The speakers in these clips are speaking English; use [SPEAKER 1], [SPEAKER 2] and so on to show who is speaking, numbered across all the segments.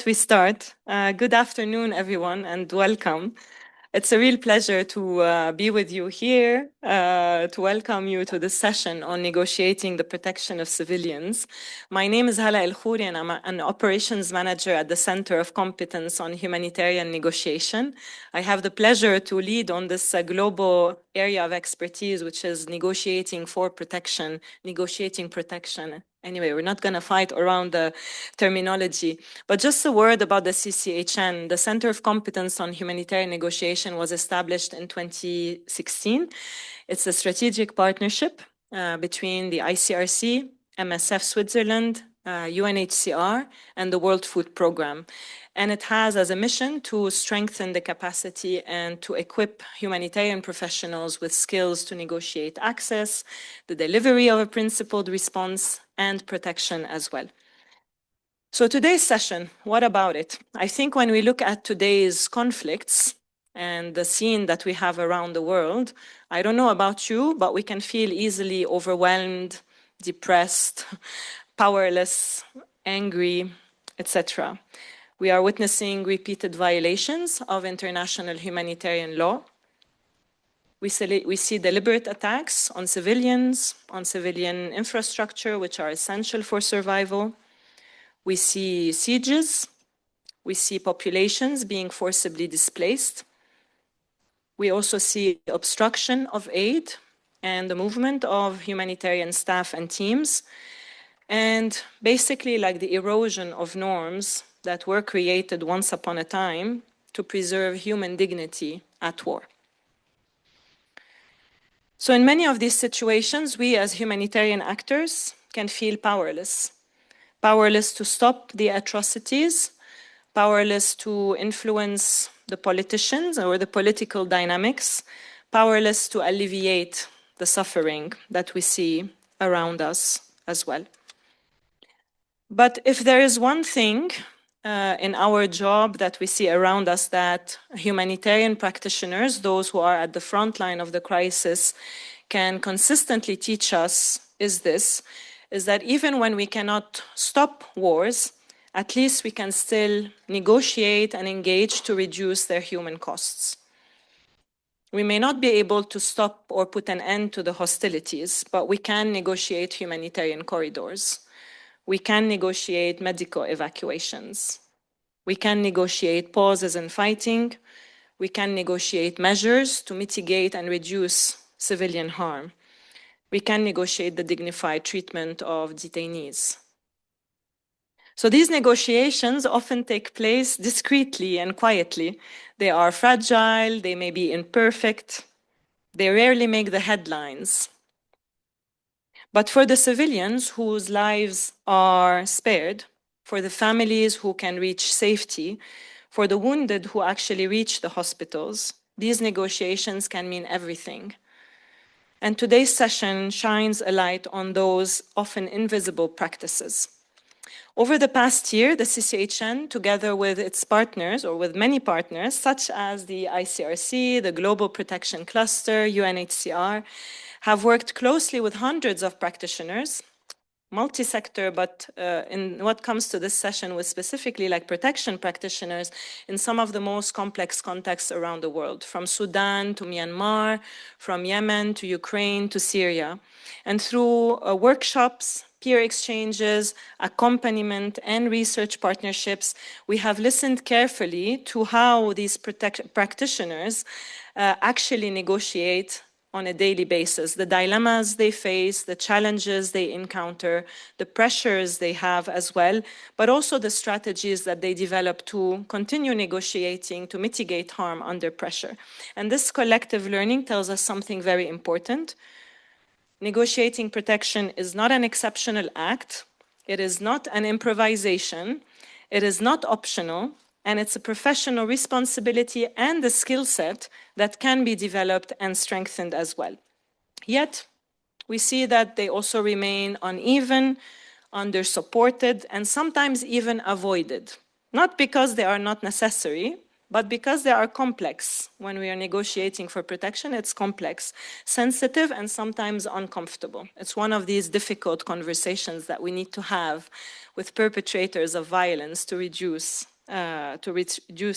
[SPEAKER 1] We start. Good afternoon, everyone, and welcome. It's a real pleasure to be with you here, to welcome you to this session on negotiating the protection of civilians. My name is Hala El Khouri, and I'm an operations manager at the Center of Competence on Humanitarian Negotiation. I have the pleasure to lead on this global area of expertise, which is negotiating protection. Anyway, we're not going to fight around the terminology. But just a word about the CCHN. The Center of Competence on Humanitarian Negotiation was established in 2016. It's a strategic partnership between the ICRC, MSF Switzerland, UNHCR, and the World Food Programme. And it has as a mission to strengthen the capacity and to equip humanitarian professionals with skills to negotiate access, the delivery of a principled response, and protection as well. So today's session, what about it? I think when we look at today's conflicts and the scene that we have around the world, I don't know about you, but we can feel easily overwhelmed, depressed, powerless, angry, etc. We are witnessing repeated violations of international humanitarian law. We see deliberate attacks on civilians, on civilian infrastructure, which are essential for survival. We see sieges. We see populations being forcibly displaced. We also see obstruction of aid and the movement of humanitarian staff and teams, and basically like the erosion of norms that were created once upon a time to preserve human dignity at war. So in many of these situations, we as humanitarian actors can feel powerless. Powerless to stop the atrocities, powerless to influence the politicians or the political dynamics, powerless to alleviate the suffering that we see around us as well. But if there is one thing in our job that we see around us that humanitarian practitioners, those who are at the front line of the crisis, can consistently teach us is that even when we cannot stop wars, at least we can still negotiate and engage to reduce their human costs. We may not be able to stop or put an end to the hostilities, but we can negotiate humanitarian corridors. We can negotiate medical evacuations. We can negotiate pauses in fighting. We can negotiate measures to mitigate and reduce civilian harm. We can negotiate the dignified treatment of detainees. So these negotiations often take place discreetly and quietly. They are fragile, they may be imperfect, they rarely make the headlines. But for the civilians whose lives are spared, for the families who can reach safety, for the wounded who actually reach the hospitals, these negotiations can mean everything. And today's session shines a light on those often invisible practices. Over the past year, the CCHN, together with its partners, or with many partners, such as the ICRC, the Global Protection Cluster, UNHCR, have worked closely with hundreds of practitioners, multi-sector, but in what comes to this session with specifically like protection practitioners in some of the most complex contexts around the world, from Sudan to Myanmar, from Yemen to Ukraine to Syria. And through workshops, peer exchanges, accompaniment, and research partnerships, we have listened carefully to how these practitioners actually negotiate on a daily basis, the dilemmas they face, the challenges they encounter, the pressures they have as well, but also the strategies that they develop to continue negotiating to mitigate harm under pressure. And this collective learning tells us something very important. Negotiating protection is not an exceptional act. It is not an improvisation. It is not optional. And it's a professional responsibility and a skill set that can be developed and strengthened as well. Yet, we see that they also remain uneven, under-supported, and sometimes even avoided. Not because they are not necessary, but because they are complex, when we are negotiating for protection, it's complex, sensitive, and sometimes uncomfortable. It's one of these difficult conversations that we need to have with perpetrators of violence to reduce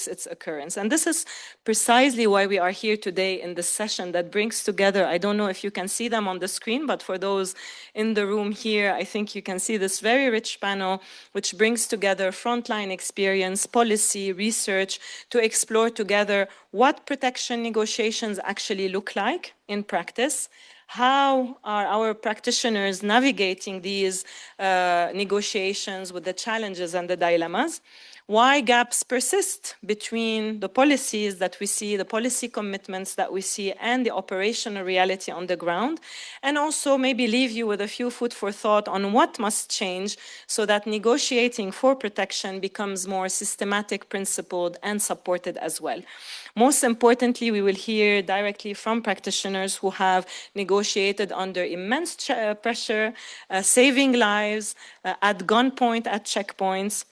[SPEAKER 1] its occurrence. And this is precisely why we are here today in this session that brings together, I don't know if you can see them on the screen, but for those in the room here, I think you can see this very rich panel, which brings together frontline experience, policy, research, to explore together what protection negotiations actually look like in practice. How are our practitioners navigating these negotiations with the challenges and the dilemmas? Why gaps persist between the policies that we see, the policy commitments that we see, and the operational reality on the ground, and also maybe leave you with a few food for thought on what must change so that negotiating for protection becomes more systematic, principled, and supported as well. Most importantly, we will hear directly from practitioners who have negotiated under immense pressure, saving lives, at gunpoint, at checkpoints,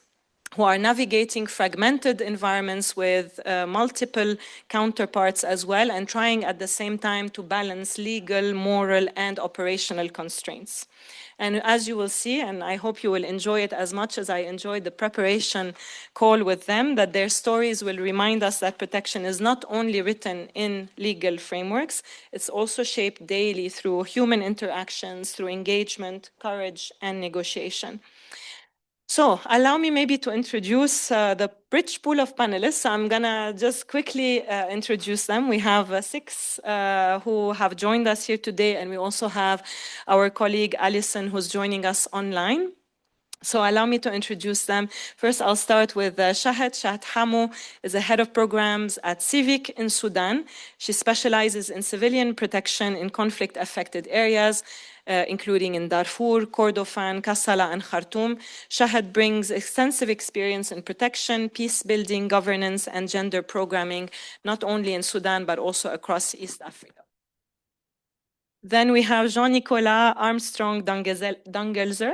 [SPEAKER 1] who are navigating fragmented environments with multiple counterparts as well, and trying at the same time to balance legal, moral, and operational constraints. And as you will see, and I hope you will enjoy it as much as I enjoyed the preparation call with them, that their stories will remind us that protection is not only written in legal frameworks, it's also shaped daily through human interactions, through engagement, courage, and negotiation. So allow me maybe to introduce the rich pool of panelists. I'm going to just quickly introduce them. We have 6 who have joined us here today, and we also have our colleague Alison who's joining us online. So allow me to introduce them. First, I'll start with Shahd. Shahd Hammou is a head of programs at Civic in Sudan. She specializes in civilian protection in conflict-affected areas, including in Darfur, Kordofan, Kassala, and Khartoum. Shahd brings extensive experience in protection, peace building, governance, and gender programming, not only in Sudan, but also across East Africa. Then we have Jean-Nicolas Armstrong Dangelser,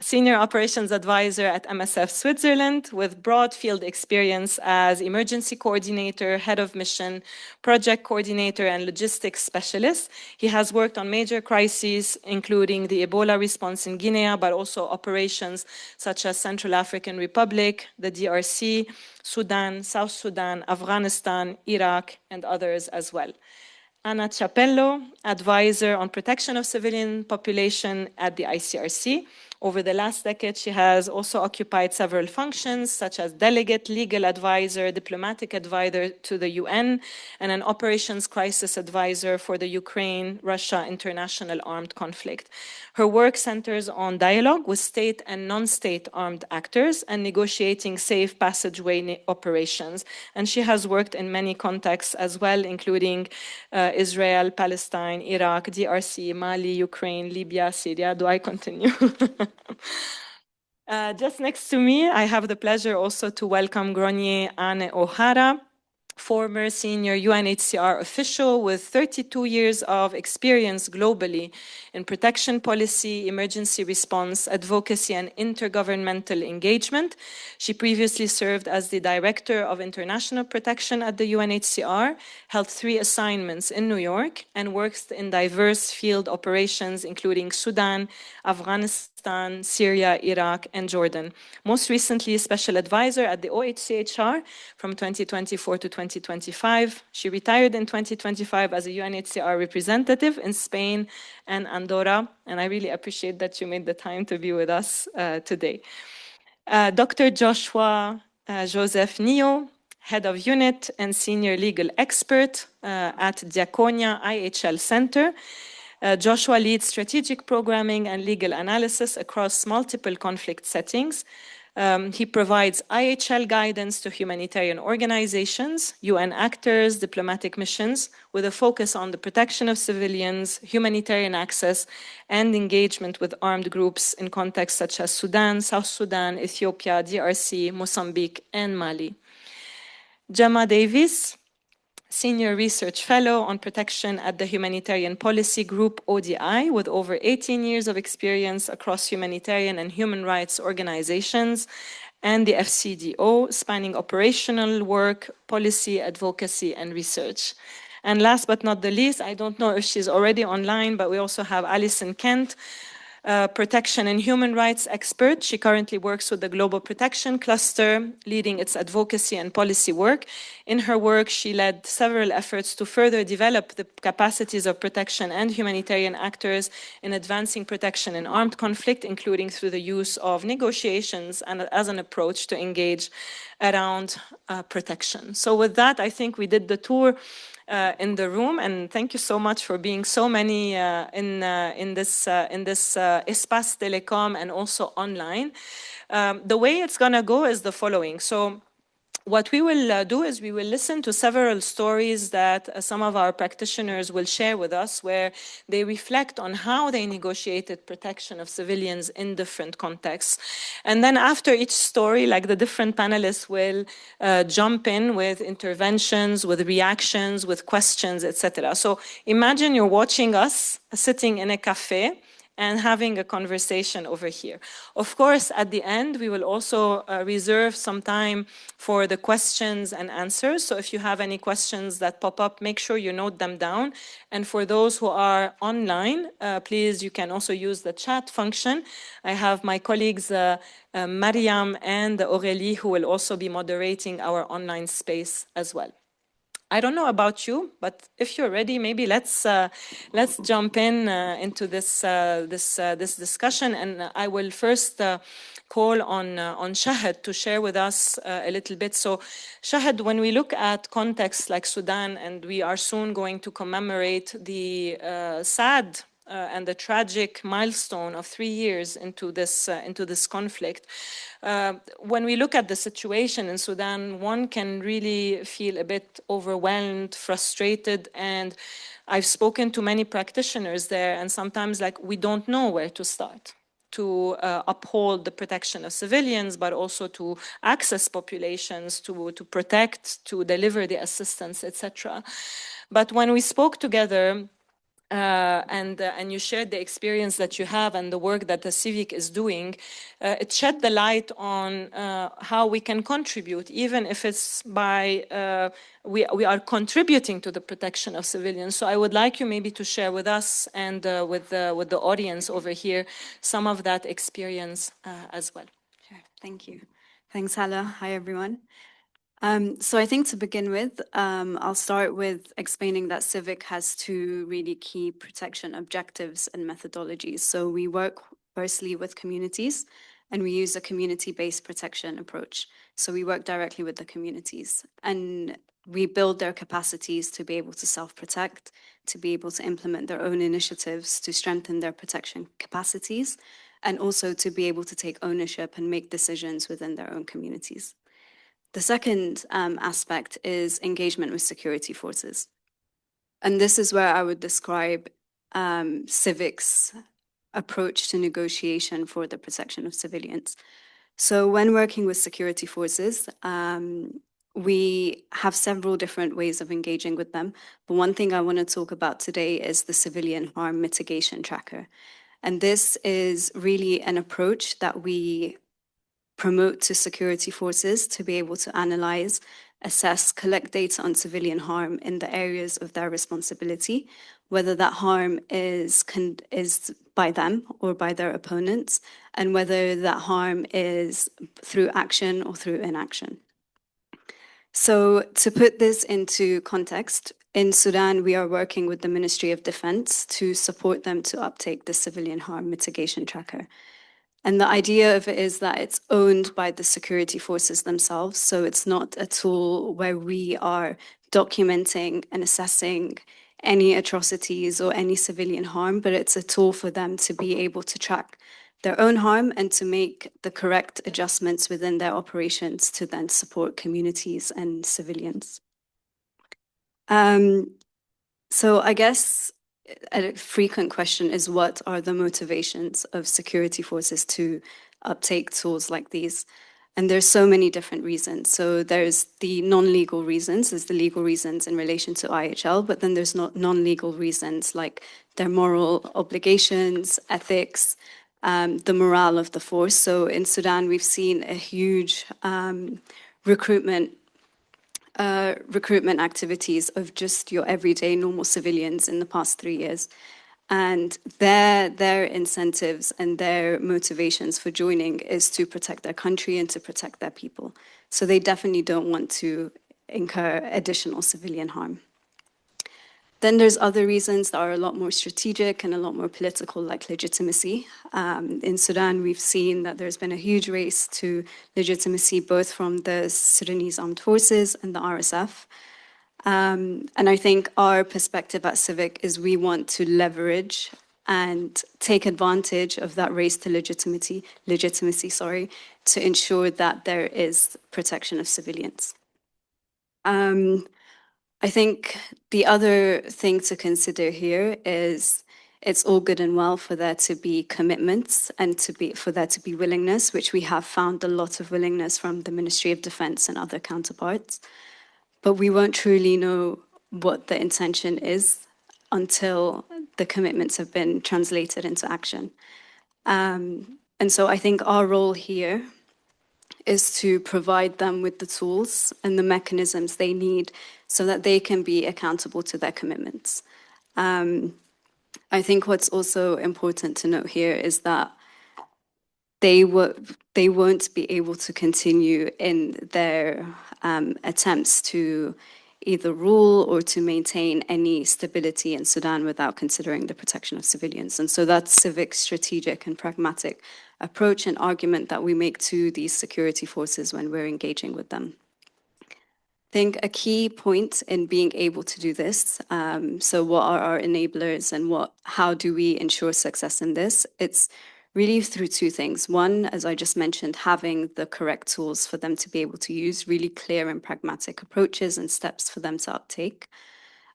[SPEAKER 1] Senior Operations Advisor at MSF Switzerland, with broad field experience as Emergency Coordinator, Head of Mission, Project Coordinator, and Logistics Specialist. He has worked on major crises, including the Ebola response in Guinea, but also operations such as Central African Republic, the DRC, Sudan, South Sudan, Afghanistan, Iraq, and others as well. Chiapello, Advisor on Protection of Civilian Population at the ICRC. Over the last decade, she has also occupied several functions, such as delegate, legal advisor, diplomatic advisor to the UN, and an operations crisis advisor for the Ukraine-Russia international armed conflict. Her work centers on dialogue with state and non-state armed actors and negotiating safe passageway operations. And she has worked in many contexts as well, including Israel, Palestine, Iraq, DRC, Mali, Ukraine, Libya, Syria. Do I continue? Just next to me, I have the pleasure also to welcome Gronier Anne O'Hara, former senior UNHCR official with 32 years of experience globally in protection policy, emergency response, advocacy, and intergovernmental engagement. She previously served as the Director of International Protection at the UNHCR, held 3 assignments in New York, and works in diverse field operations, including Sudan, Afghanistan, Syria, Iraq, and Jordan. Most recently, Special Advisor at the OHCHR from 2024 to 2025. She retired in 2025 as a UNHCR representative in Spain and Andorra, and I really appreciate that you made the time to be with us today. Dr. Joshua Joseph Niyo, Head of Unit and Senior Legal Expert at Diakonia IHL Center. Joshua leads strategic programming and legal analysis across multiple conflict settings. He provides IHL guidance to humanitarian organizations, UN actors, diplomatic missions, with a focus on the protection of civilians, humanitarian access, and engagement with armed groups in contexts such as Sudan, South Sudan, Ethiopia, DRC, Mozambique, and Mali. Gemma Davies, Senior Research Fellow on Protection at the Humanitarian Policy Group, ODI, with over 18 years of experience across humanitarian and human rights organizations, and the FCDO, spanning operational work, policy, advocacy, and research. And last but not the least, I don't know if she's already online, but we also have Alison Kent, protection and human rights expert. She currently works with the Global Protection Cluster, leading its advocacy and policy work. In her work, she led several efforts to further develop the capacities of protection and humanitarian actors in advancing protection in armed conflict, including through the use of negotiations and as an approach to engage around protection. So with that, I think we did the tour in the room, and thank you so much for being so many in this Espace Telecom and also online. The way it's gonna go is the following. So what we will do is we will listen to several stories that some of our practitioners will share with us, where they reflect on how they negotiated protection of civilians in different contexts. And then after each story, like, the different panelists will jump in with interventions, with reactions, with questions, etc. So imagine you're watching us sitting in a cafe and having a conversation over here. Of course, at the end, we will also reserve some time for the questions and answers. So if you have any questions that pop up, make sure you note them down. And for those who are online, please, you can also use the chat function. I have my colleagues, Mariam and Aurélie, who will also be moderating our online space as well. I don't know about you, but if you're ready, maybe let's jump in into this discussion. And I will first call on Shahd to share with us a little bit. So, Shahd, when we look at contexts like Sudan, and we are soon going to commemorate the sad and the tragic milestone of 3 years into this conflict. When we look at the situation in Sudan, one can really feel a bit overwhelmed, frustrated, and I've spoken to many practitioners there, and sometimes, like, we don't know where to start to uphold the protection of civilians, but also to access populations, to protect, to deliver the assistance, etc. But when we spoke together, and you shared the experience that you have and the work that the Civic is doing, it shed the light on how we can contribute, even if it's by, we are contributing to the protection of civilians. So I would like you maybe to share with us and with the audience over here some of that experience as well.
[SPEAKER 2] Sure, thank you. Thanks, Hala. Hi, everyone. So I think to begin with, I'll start with explaining that Civic has two really key protection objectives and methodologies. So we work firstly with communities, and we use a community-based protection approach. So we work directly with the communities, and we build their capacities to be able to self-protect, to be able to implement their own initiatives, to strengthen their protection capacities, and also to be able to take ownership and make decisions within their own communities. The second aspect is engagement with security forces. And this is where I would describe Civic's approach to negotiation for the protection of civilians. So when working with security forces, we have several different ways of engaging with them. But one thing I want to talk about today is the civilian harm mitigation tracker. And this is really an approach that we promote to security forces to be able to analyze, assess, collect data on civilian harm in the areas of their responsibility, whether that harm is by them or by their opponents, and whether that harm is through action or through inaction. So to put this into context, in Sudan, we are working with the Ministry of Defense to support them to uptake the civilian harm mitigation tracker. And the idea of it is that it's owned by the security forces themselves. So it's not a tool where we are documenting and assessing any atrocities or any civilian harm, but it's a tool for them to be able to track their own harm and to make the correct adjustments within their operations to then support communities and civilians. So I guess a frequent question is, what are the motivations of security forces to uptake tools like these? And there's so many different reasons. So there's the non-legal reasons, there's the legal reasons in relation to IHL, but then there's non-legal reasons like their moral obligations, ethics, the morale of the force. So in Sudan, we've seen a huge recruitment activities of just your everyday normal civilians in the past 3 years. And their incentives and their motivations for joining is to protect their country and to protect their people. So they definitely don't want to incur additional civilian harm. Then there's other reasons that are a lot more strategic and a lot more political, like legitimacy. In Sudan, we've seen that there's been a huge race to legitimacy, both from the Sudanese armed forces and the RSF. And I think our perspective at Civic is we want to leverage and take advantage of that race to legitimacy, to ensure that there is protection of civilians. I think the other thing to consider here is it's all good and well for there to be commitments and for there to be willingness, which we have found a lot of willingness from the Ministry of Defense and other counterparts. But we won't truly know what the intention is until the commitments have been translated into action. And so I think our role here is to provide them with the tools and the mechanisms they need so that they can be accountable to their commitments. I think what's also important to note here is that they won't be able to continue in their attempts to either rule or to maintain any stability in Sudan without considering the protection of civilians. And so that's Civic's strategic and pragmatic approach and argument that we make to these security forces when we're engaging with them. I think a key point in being able to do this, so what are our enablers and how do we ensure success in this? It's really through two things. One, as I just mentioned, having the correct tools for them to be able to use, really clear and pragmatic approaches and steps for them to uptake,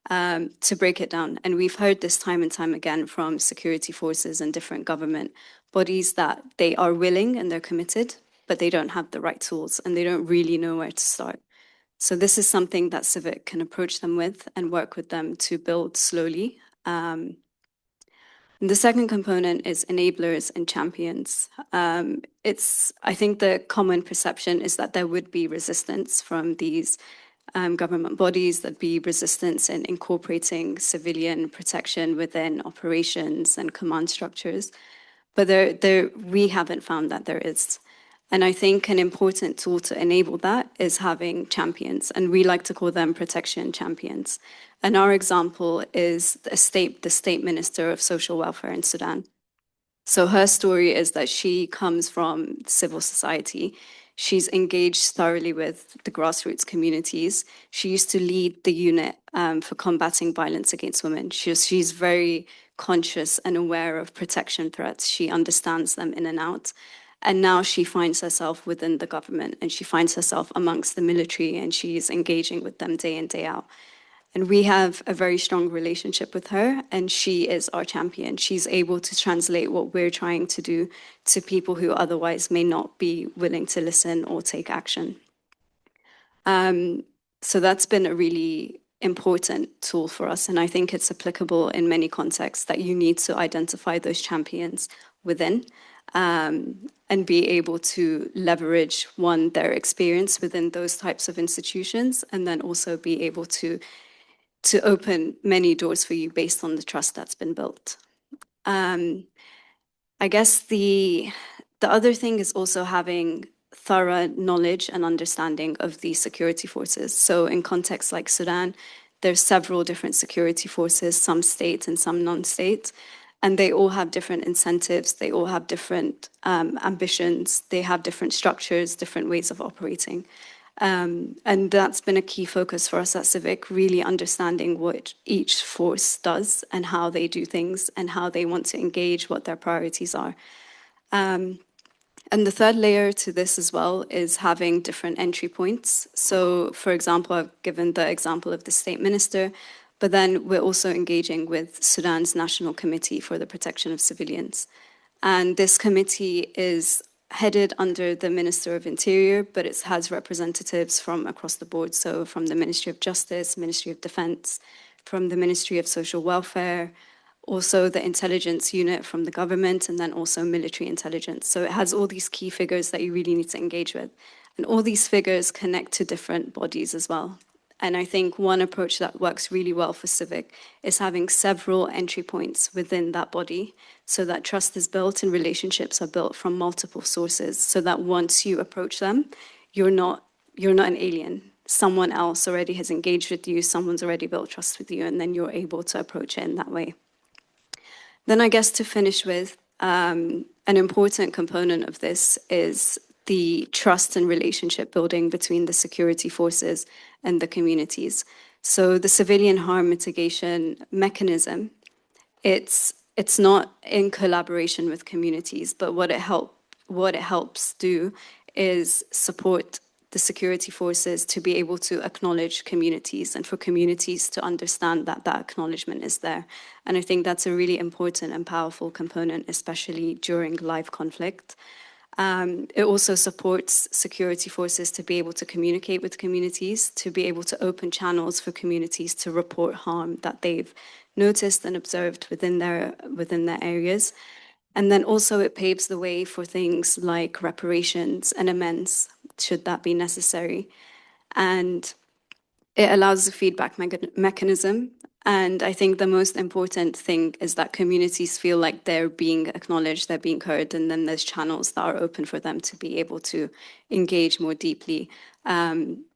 [SPEAKER 2] to break it down. And we've heard this time and time again from security forces and different government bodies that they are willing and they're committed, but they don't have the right tools and they don't really know where to start. So this is something that Civic can approach them with and work with them to build slowly. The second component is enablers and champions. I think the common perception is that there would be resistance from these government bodies, there'd be resistance in incorporating civilian protection within operations and command structures. But we haven't found that there is. And I think an important tool to enable that is having champions, and we like to call them protection champions. And our example is the state minister of social welfare in Sudan. So her story is that she comes from civil society. She's engaged thoroughly with the grassroots communities. She used to lead the unit for combating violence against women. She's very conscious and aware of protection threats. She understands them in and out. And now she finds herself within the government and she finds herself amongst the military and she's engaging with them day in, day out. And we have a very strong relationship with her and she is our champion. She's able to translate what we're trying to do to people who otherwise may not be willing to listen or take action. So that's been a really important tool for us. And I think it's applicable in many contexts that you need to identify those champions within. And be able to leverage, one, their experience within those types of institutions, and then also be able to open many doors for you based on the trust that's been built. I guess the other thing is also having thorough knowledge and understanding of the security forces. So in contexts like Sudan, there's several different security forces, some state and some non-state. And they all have different incentives, they all have different ambitions, they have different structures, different ways of operating. And that's been a key focus for us at Civic, really understanding what each force does and how they do things and how they want to engage, what their priorities are. And the third layer to this as well is having different entry points. So, for example, I've given the example of the state minister, but then we're also engaging with Sudan's National Committee for the Protection of Civilians. And this committee is headed under the Minister of Interior, but it has representatives from across the board. So from the Ministry of Justice, Ministry of Defense, from the Ministry of Social Welfare, also the intelligence unit from the government, and then also military intelligence. So it has all these key figures that you really need to engage with. And all these figures connect to different bodies as well. And I think one approach that works really well for civic is having several entry points within that body so that trust is built and relationships are built from multiple sources so that once you approach them, you're not an alien. Someone else already has engaged with you, someone's already built trust with you, and then you're able to approach it in that way. Then I guess to finish with, an important component of this is the trust and relationship building between the security forces and the communities. So the civilian harm mitigation mechanism, it's not in collaboration with communities, but what it helps do is support the security forces to be able to acknowledge communities and for communities to understand that that acknowledgement is there. And I think that's a really important and powerful component, especially during live conflict. It also supports security forces to be able to communicate with communities, to be able to open channels for communities to report harm that they've noticed and observed within their areas. And then also it paves the way for things like reparations and amends, should that be necessary. And it allows a feedback mechanism. And I think the most important thing is that communities feel like they're being acknowledged, they're being heard, and then there's channels that are open for them to be able to engage more deeply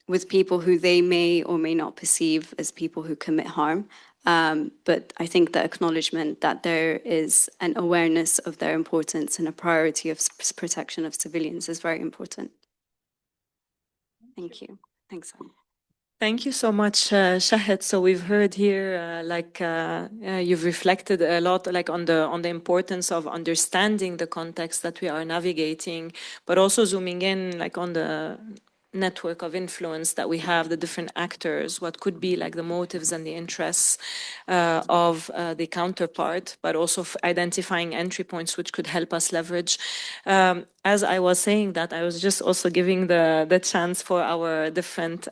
[SPEAKER 2] with people who they may or may not perceive as people who commit harm. But I think the acknowledgement that there is an awareness of their importance and a priority of protection of civilians is very important. Thank you. Thanks, Hammou.
[SPEAKER 1] Thank you so much, Shahd. So we've heard here, you've reflected a lot, on the importance of understanding the context that we are navigating, but also zooming in, on the network of influence that we have, the different actors, what could be the motives and the interests of the counterpart, but also identifying entry points which could help us leverage. As I was saying that, I was just also giving the chance for our different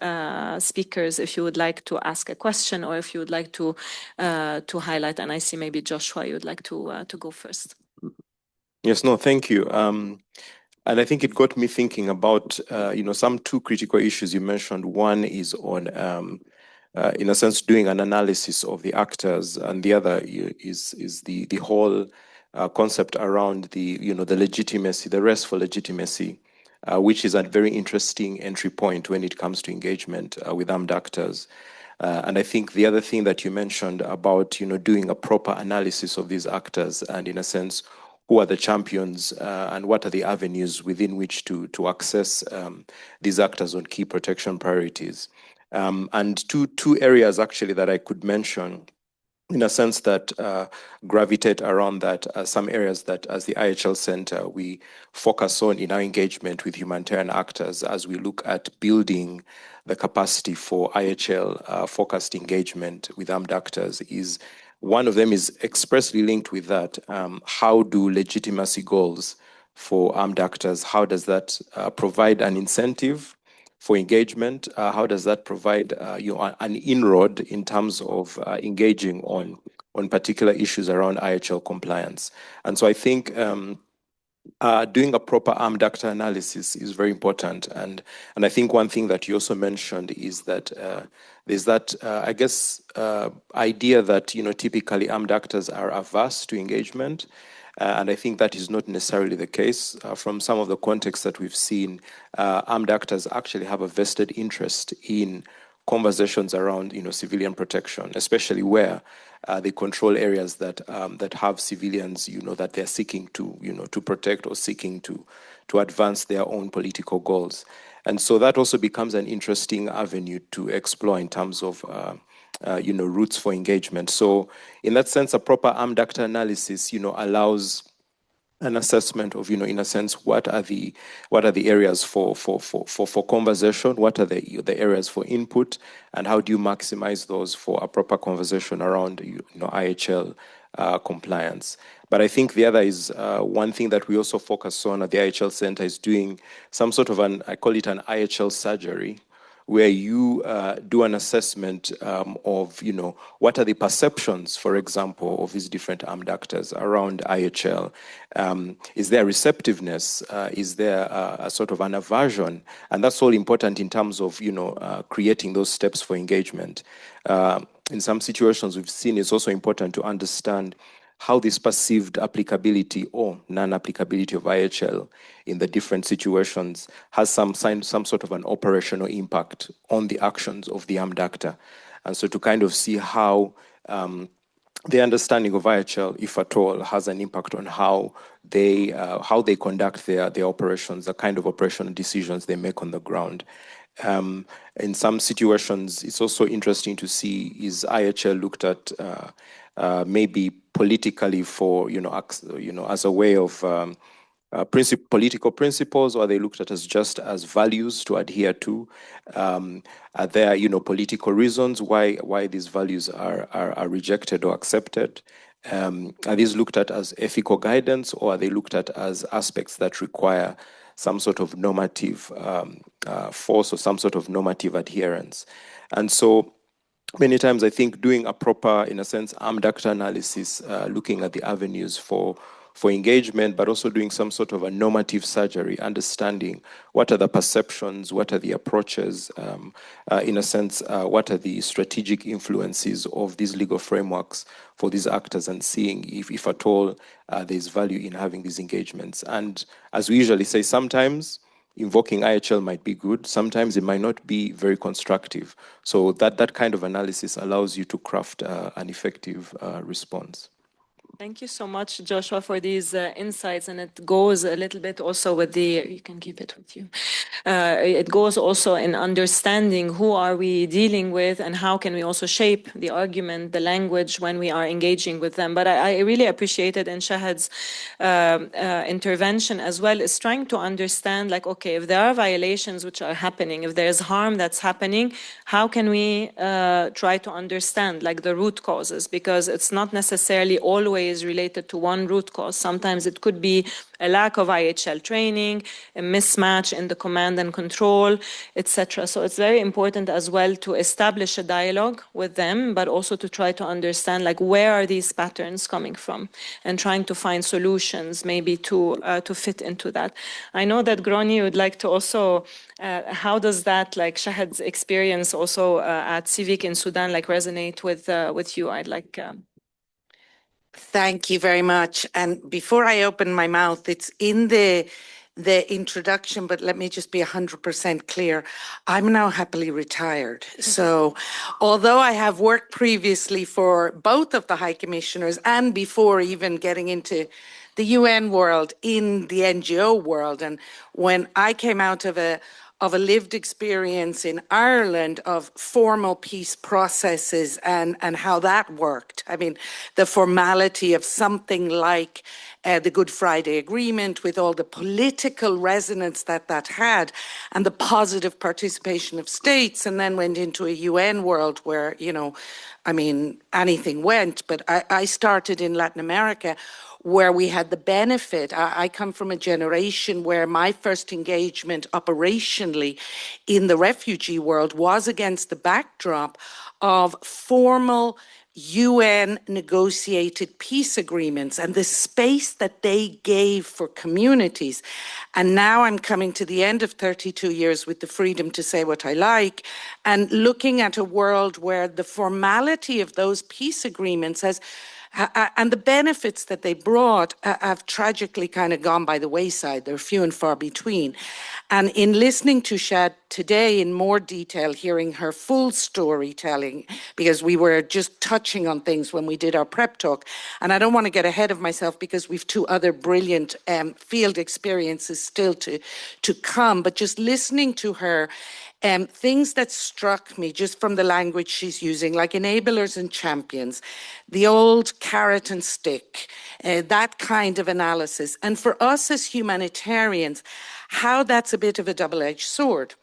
[SPEAKER 1] speakers, if you would like to ask a question or if you would like to highlight, and I see maybe Joshua, you would like to go first.
[SPEAKER 3] Yes, no, thank you. And I think it got me thinking about, some two critical issues you mentioned. One is on, in a sense, doing an analysis of the actors, and the other is the whole concept around the legitimacy, the rest for legitimacy, which is a very interesting entry point when it comes to engagement with armed actors. And I think the other thing that you mentioned about, doing a proper analysis of these actors and, in a sense, who are the champions and what are the avenues within which to access these actors on key protection priorities. And two areas actually that I could mention in a sense that gravitate around that, some areas that as the IHL Center we focus on in our engagement with humanitarian actors as we look at building the capacity for IHL focused engagement with armed actors is one of them is expressly linked with that. How do legitimacy goals for armed actors, how does that provide an incentive for engagement? How does that provide an inroad in terms of engaging on particular issues around IHL compliance? And so I think doing a proper armed actor analysis is very important. And I think one thing that you also mentioned is that there's that, idea that, typically armed actors are averse to engagement. And I think that is not necessarily the case. From some of the contexts that we've seen, armed actors actually have a vested interest in conversations around, civilian protection, especially where they control areas that have civilians, that they're seeking to, to protect or seeking to advance their own political goals. And so that also becomes an interesting avenue to explore in terms of, routes for engagement. So in that sense, a proper armed actor analysis, allows an assessment of, in a sense, what are the areas for conversation, what are the areas for input, and how do you maximize those for a proper conversation around, IHL compliance. But I think the other is one thing that we also focus on at the IHL Center is doing some sort of I call it an IHL surgery, where you do an assessment of, what are the perceptions, for example, of these different armed actors around IHL. Is there receptiveness? Is there a sort of an aversion? And that's all important in terms of, creating those steps for engagement. In some situations we've seen it's also important to understand how this perceived applicability or non-applicability of IHL in the different situations has some sort of an operational impact on the actions of the armed actor. And so to kind of see how the understanding of IHL, if at all, has an impact on how they conduct their operations, the kind of operational decisions they make on the ground. In some situations, it's also interesting to see, is IHL looked at maybe politically for, as a way of political principles, or are they looked at as just as values to adhere to? Are there, political reasons why these values are rejected or accepted? Are these looked at as ethical guidance, or are they looked at as aspects that require some sort of normative force or some sort of normative adherence? And so many times I think doing a proper, in a sense, armed actor analysis, looking at the avenues for engagement, but also doing some sort of a normative surgery, understanding what are the perceptions, what are the approaches, in a sense, what are the strategic influences of these legal frameworks for these actors, and seeing if at all there's value in having these engagements. And as we usually say, sometimes invoking IHL might be good, sometimes it might not be very constructive. So that kind of analysis allows you to craft an effective response.
[SPEAKER 1] Thank you so much, Joshua, for these insights. And it goes a little bit also with you can keep it with you. It goes also in understanding who are we dealing with and how can we also shape the argument, the language when we are engaging with them. But I really appreciated in Shahd's intervention as well, is trying to understand, like, okay, if there are violations which are happening, if there's harm that's happening, how can we try to understand, like, the root causes? Because it's not necessarily always related to one root cause. Sometimes it could be a lack of IHL training, a mismatch in the command and control, etc. So it's very important as well to establish a dialogue with them, but also to try to understand, like, where are these patterns coming from, and trying to find solutions maybe to fit into that. I know that Groni would like to also, how does that, like Shahd's experience also at Civic in Sudan, like, resonate with you? I'd like.
[SPEAKER 4] Thank you very much. And before I open my mouth, it's in the introduction, but let me just be 100% clear. I'm now happily retired. So although I have worked previously for both of the High Commissioners and before even getting into the UN world, in the NGO world, and when I came out of a lived experience in Ireland of formal peace processes and how that worked. I mean, the formality of something like the Good Friday Agreement, with all the political resonance that had, and the positive participation of states, and then went into a UN world where, I mean, anything went. But I started in Latin America, where we had the benefit. I come from a generation where my first engagement operationally in the refugee world was against the backdrop of formal UN negotiated peace agreements and the space that they gave for communities. And now I'm coming to the end of 32 years with the freedom to say what I like, and looking at a world where the formality of those peace agreements has and the benefits that they brought have tragically kind of gone by the wayside. They're few and far between. And in listening to Shahd today in more detail, hearing her full storytelling, because we were just touching on things when we did our prep talk, and I don't want to get ahead of myself because we've two other brilliant field experiences still to come, but just listening to her, things that struck me just from the language she's using, like enablers and champions, the old carrot and stick, that kind of analysis. And for us as humanitarians, how that's a bit of a double-edged sword.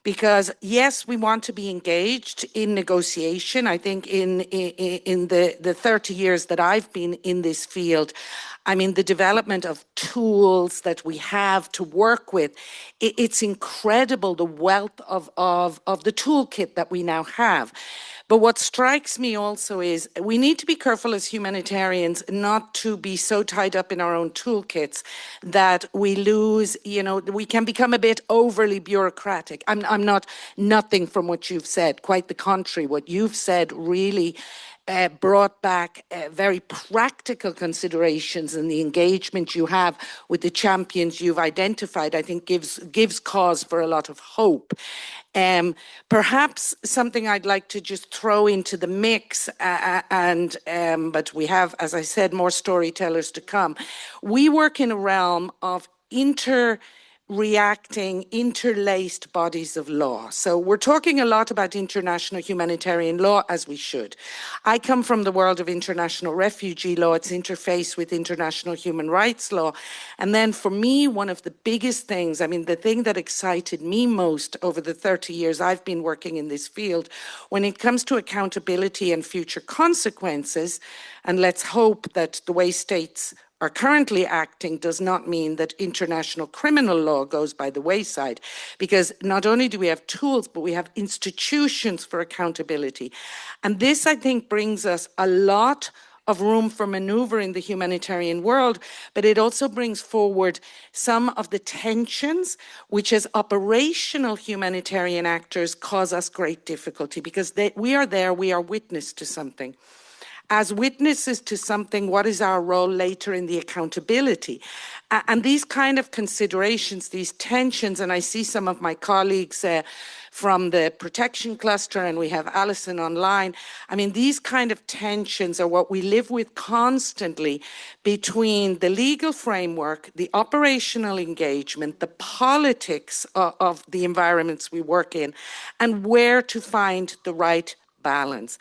[SPEAKER 4] Because yes, we want to be engaged in negotiation. I think in the 30 years that I've been in this field, I mean, the development of tools that we have to work with, it's incredible, the wealth of the toolkit that we now have. But what strikes me also is we need to be careful as humanitarians not to be so tied up in our own toolkits that we lose, you know, we can become a bit overly bureaucratic. I'm not nothing from what you've said, quite the contrary. What you've said really brought back very practical considerations, and the engagement you have with the champions you've identified, I think gives cause for a lot of hope. Perhaps something I'd like to just throw into the mix, but we have, as I said, more storytellers to come. We work in a realm of interreacting, interlaced bodies of law. So we're talking a lot about international humanitarian law, as we should. I come from the world of international refugee law. It's interfaced with international human rights law. And then for me, one of the biggest things, I mean, the thing that excited me most over the 30 years I've been working in this field, when it comes to accountability and future consequences, and let's hope that the way states are currently acting does not mean that international criminal law goes by the wayside, because not only do we have tools, but we have institutions for accountability. And this, I think, brings us a lot of room for maneuver in the humanitarian world, but it also brings forward some of the tensions which as operational humanitarian actors cause us great difficulty, because we are there, we are witness to something. As witnesses to something, what is our role later in the accountability? And these kind of considerations, these tensions, and I see some of my colleagues from the protection cluster, and we have Alison online. I mean, these kind of tensions are what we live with constantly between the legal framework, the operational engagement, the politics of the environments we work in, and where to find the right balance.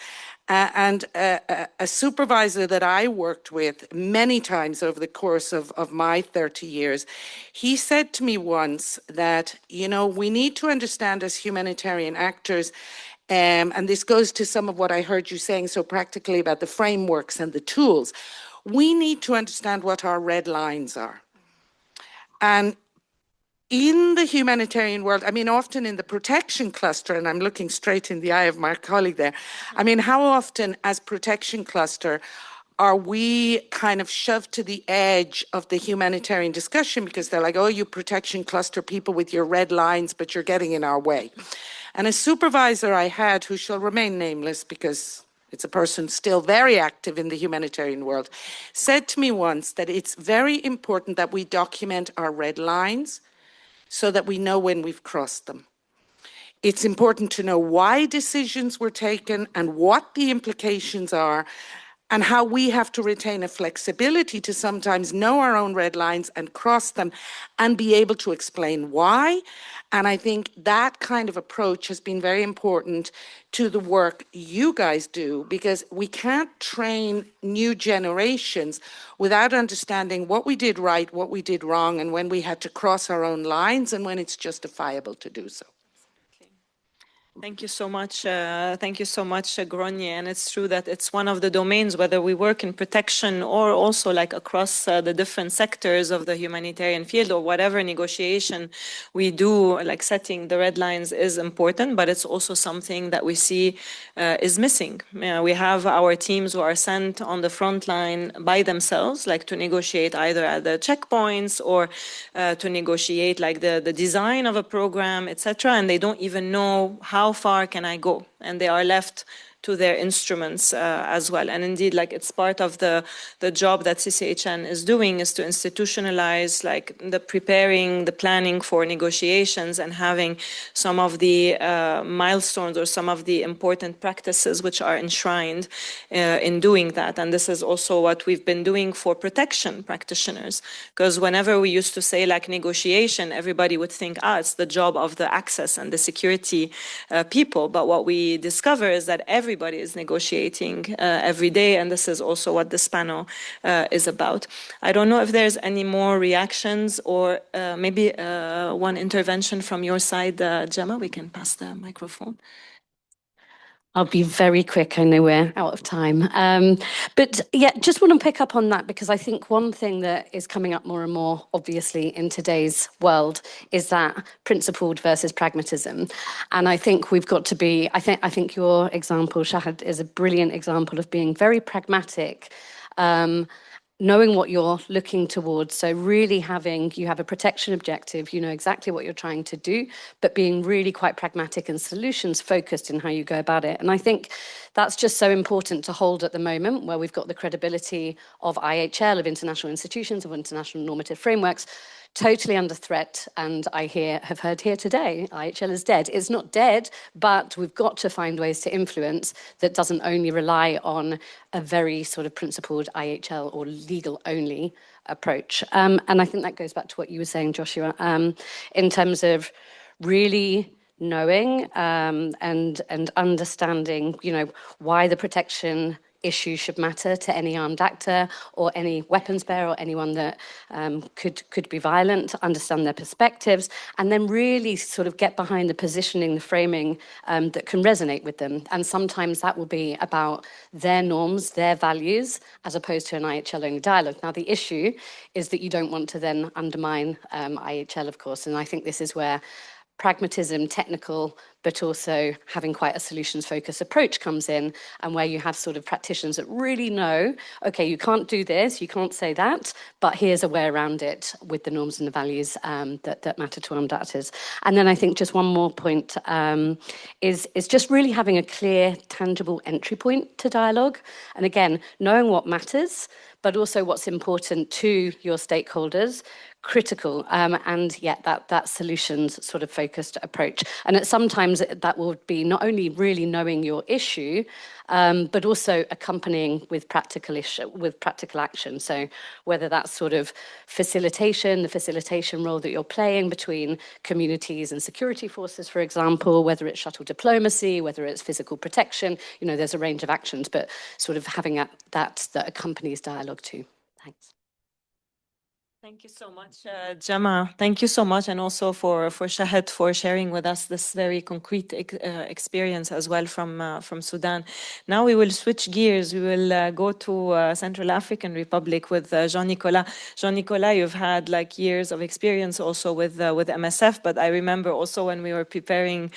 [SPEAKER 4] A supervisor that I worked with many times over the course of my 30 years, he said to me once that, you know, we need to understand as humanitarian actors, and this goes to some of what I heard you saying so practically about the frameworks and the tools, we need to understand what our red lines are. And in the humanitarian world, I mean, often in the protection cluster, and I'm looking straight in the eye of my colleague there, I mean, how often as protection cluster are we kind of shoved to the edge of the humanitarian discussion because they're like, oh, you protection cluster people with your red lines, but you're getting in our way. And a supervisor I had, who shall remain nameless because it's a person still very active in the humanitarian world, said to me once that it's very important that we document our red lines so that we know when we've crossed them. It's important to know why decisions were taken and what the implications are, and how we have to retain a flexibility to sometimes know our own red lines and cross them and be able to explain why. And I think that kind of approach has been very important to the work you guys do, because we can't train new generations without understanding what we did right, what we did wrong, and when we had to cross our own lines and when it's justifiable to do so.
[SPEAKER 1] Thank you so much. Gronje. And it's true that it's one of the domains, whether we work in protection or also like across the different sectors of the humanitarian field or whatever negotiation we do, like setting the red lines is important, but it's also something that we see is missing. We have our teams who are sent on the front line by themselves, like to negotiate either at the checkpoints or to negotiate like the design of a program, etc. And they don't even know how far can I go? And they are left to their instruments as well. And indeed, like it's part of the job that CCHN is doing is to institutionalize like the preparing, the planning for negotiations and having some of the milestones or some of the important practices which are enshrined in doing that. And this is also what we've been doing for protection practitioners, because whenever we used to say like negotiation, everybody would think, it's the job of the access and the security people. But what we discover is that everybody everybody is negotiating every day, and this is also what this panel is about. I don't know if there's any more reactions or maybe one intervention from your side, Gemma. We can pass the microphone.
[SPEAKER 5] I'll be very quick. I know we're out of time. But yeah, just want to pick up on that because I think one thing that is coming up more and more, obviously, in today's world is that principled versus pragmatism. And I think we've got to be, I think your example, Shahd, is a brilliant example of being very pragmatic, knowing what you're looking towards. So really you have a protection objective, you know exactly what you're trying to do, but being really quite pragmatic and solutions focused in how you go about it. And I think that's just so important to hold at the moment where we've got the credibility of IHL, of international institutions, of international normative frameworks, totally under threat. And I have heard here today, IHL is dead. It's not dead, but we've got to find ways to influence that doesn't only rely on a very sort of principled IHL or legal only approach. And I think that goes back to what you were saying, Joshua, in terms of really knowing and understanding, you know, why the protection issue should matter to any armed actor or any weapons bearer or anyone that could be violent, to understand their perspectives, and then really sort of get behind the positioning, the framing that can resonate with them. And sometimes that will be about their norms, their values, as opposed to an IHL-only dialogue. Now, the issue is that you don't want to then undermine IHL, of course, and I think this is where pragmatism, technical, but also having quite a solutions-focused approach comes in, and where you have sort of practitioners that really know, okay, you can't do this, you can't say that, but here's a way around it with the norms and the values that matter to armed actors. And then I think just one more point is just really having a clear, tangible entry point to dialogue. And again, knowing what matters, but also what's important to your stakeholders, critical, and yet that solutions sort of focused approach. And sometimes that will be not only really knowing your issue, but also accompanying with practical action. So whether that's sort of the facilitation role that you're playing between communities and security forces, for example, whether it's shuttle diplomacy, whether it's physical protection, you know, there's a range of actions, but sort of having that accompanies dialogue too. Thanks.
[SPEAKER 1] Thank you so much, Gemma. Thank you so much, and also for Shahd for sharing with us this very concrete experience as well from Sudan. Now we will switch gears. We will go to Central African Republic with Jean-Nicolas. Jean-Nicolas, you've had like years of experience also with MSF, but I remember also when we were preparing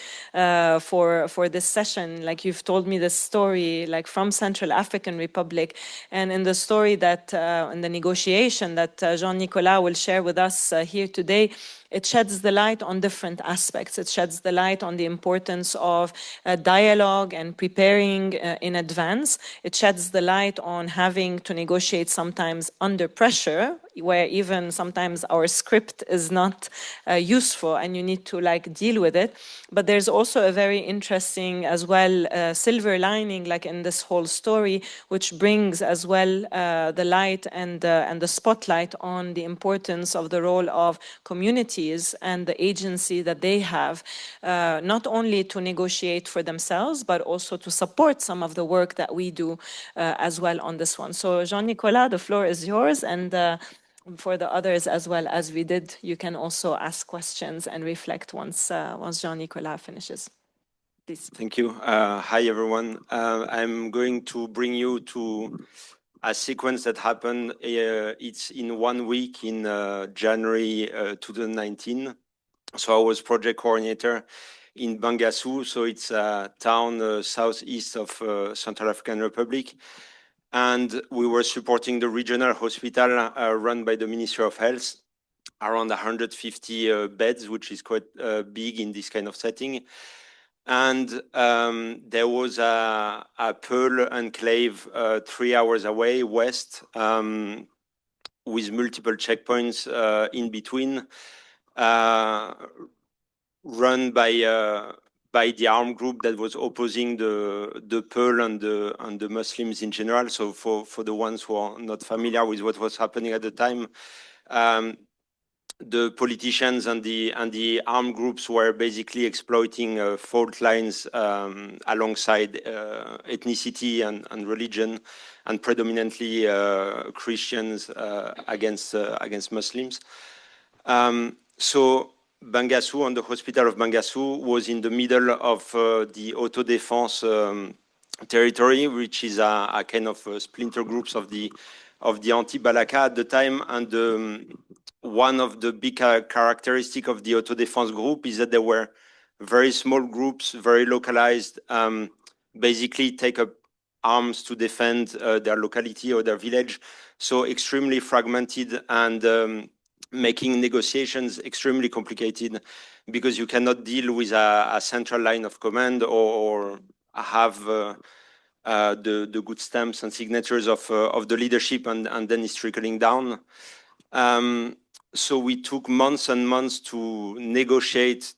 [SPEAKER 1] for this session, like you've told me this story like from Central African Republic, and in the story that in the negotiation that Jean-Nicolas will share with us here today, it sheds the light on different aspects. It sheds the light on the importance of dialogue and preparing in advance. It sheds the light on having to negotiate sometimes under pressure, where even sometimes our script is not useful and you need to like deal with it. But there's also a very interesting as well silver lining like in this whole story, which brings as well the light and the spotlight on the importance of the role of communities and the agency that they have, not only to negotiate for themselves, but also to support some of the work that we do as well on this one. So Jean-Nicolas, the floor is yours, and for the others as well as we did, you can also ask questions and reflect once Jean-Nicolas finishes. Please.
[SPEAKER 6] Thank you. Hi, everyone. I'm going to bring you to a sequence that happened. It's in 1 week in January 2019. So I was project coordinator in Bangassou. So it's a town southeast of Central African Republic. And we were supporting the regional hospital run by the Ministry of Health, around 150 beds, which is quite big in this kind of setting. And there was a Pearl enclave 3 hours away west with multiple checkpoints in between, run by the armed group that was opposing the Pearl and the Muslims in general. So for the ones who are not familiar with what was happening at the time, the politicians and the armed groups were basically exploiting fault lines alongside ethnicity and religion, and predominantly Christians against Muslims. So Bangassou, and the hospital of Bangassou, was in the middle of the autodefense territory, which is a kind of splinter groups of the anti-Balaka at the time. And one of the big characteristic of the autodefense group is that they were very small groups, very localized, basically take up arms to defend their locality or their village. So extremely fragmented, and making negotiations extremely complicated, because you cannot deal with a central line of command or have the good stamps and signatures of the leadership, and then it's trickling down. So we took months and months to negotiate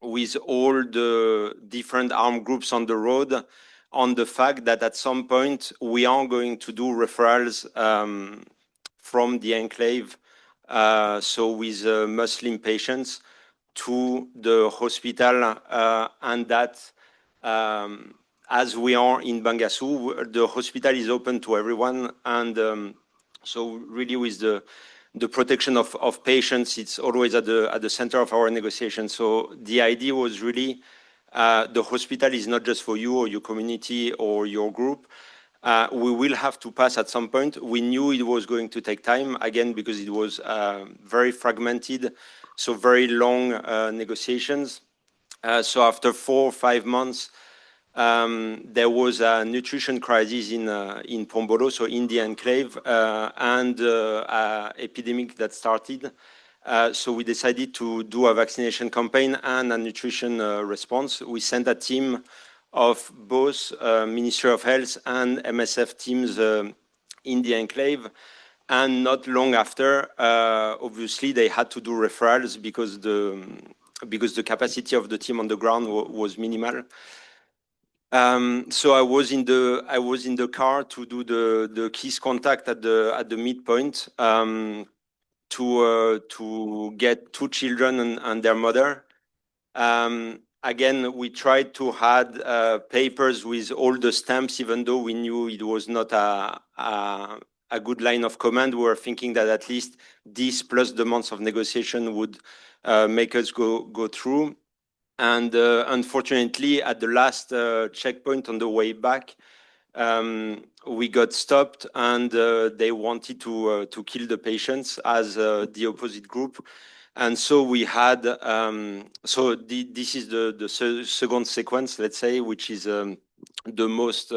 [SPEAKER 6] with all the different armed groups on the road, on the fact that at some point we are going to do referrals from the enclave, so with Muslim patients, to the hospital, and that as we are in Bangassou, the hospital is open to everyone, and so really with the protection of patients, it's always at the center of our negotiation. So the idea was really the hospital is not just for you or your community or your group. We will have to pass at some point. We knew it was going to take time, again, because it was very fragmented, so very long negotiations. So after 4 or 5 months, there was a nutrition crisis in Pombolo, so in the enclave, and an epidemic that started. So we decided to do a vaccination campaign and a nutrition response. We sent a team of both Ministry of Health and MSF teams in the enclave. And not long after, obviously, they had to do referrals because the capacity of the team on the ground was minimal. So I was in the car to do the KISS contact at the midpoint, to get 2 children and their mother. Again, we tried to add papers with all the stamps, even though we knew it was not a good line of command. We were thinking that at least this plus the months of negotiation would make us go through. And unfortunately, at the last checkpoint on the way back, we got stopped, and they wanted to kill the patients as the opposite group. And so we had, this is the second sequence, let's say, which is the most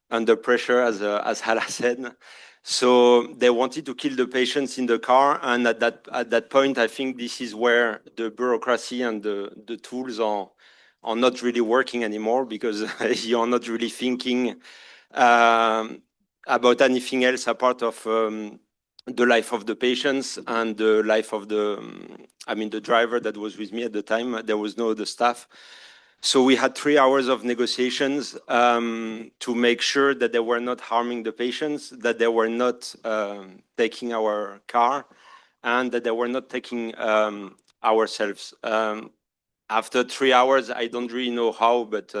[SPEAKER 6] under pressure, as Hala said. So they wanted to kill the patients in the car, and at that point, I think this is where the bureaucracy and the tools are not really working anymore, because you're not really thinking about anything else apart of the life of the patients and the life of the driver that was with me at the time. There was no other staff. So we had 3 hours of negotiations to make sure that they were not harming the patients, that they were not taking our car, and that they were not taking ourselves. After 3 hours, I don't really know how, but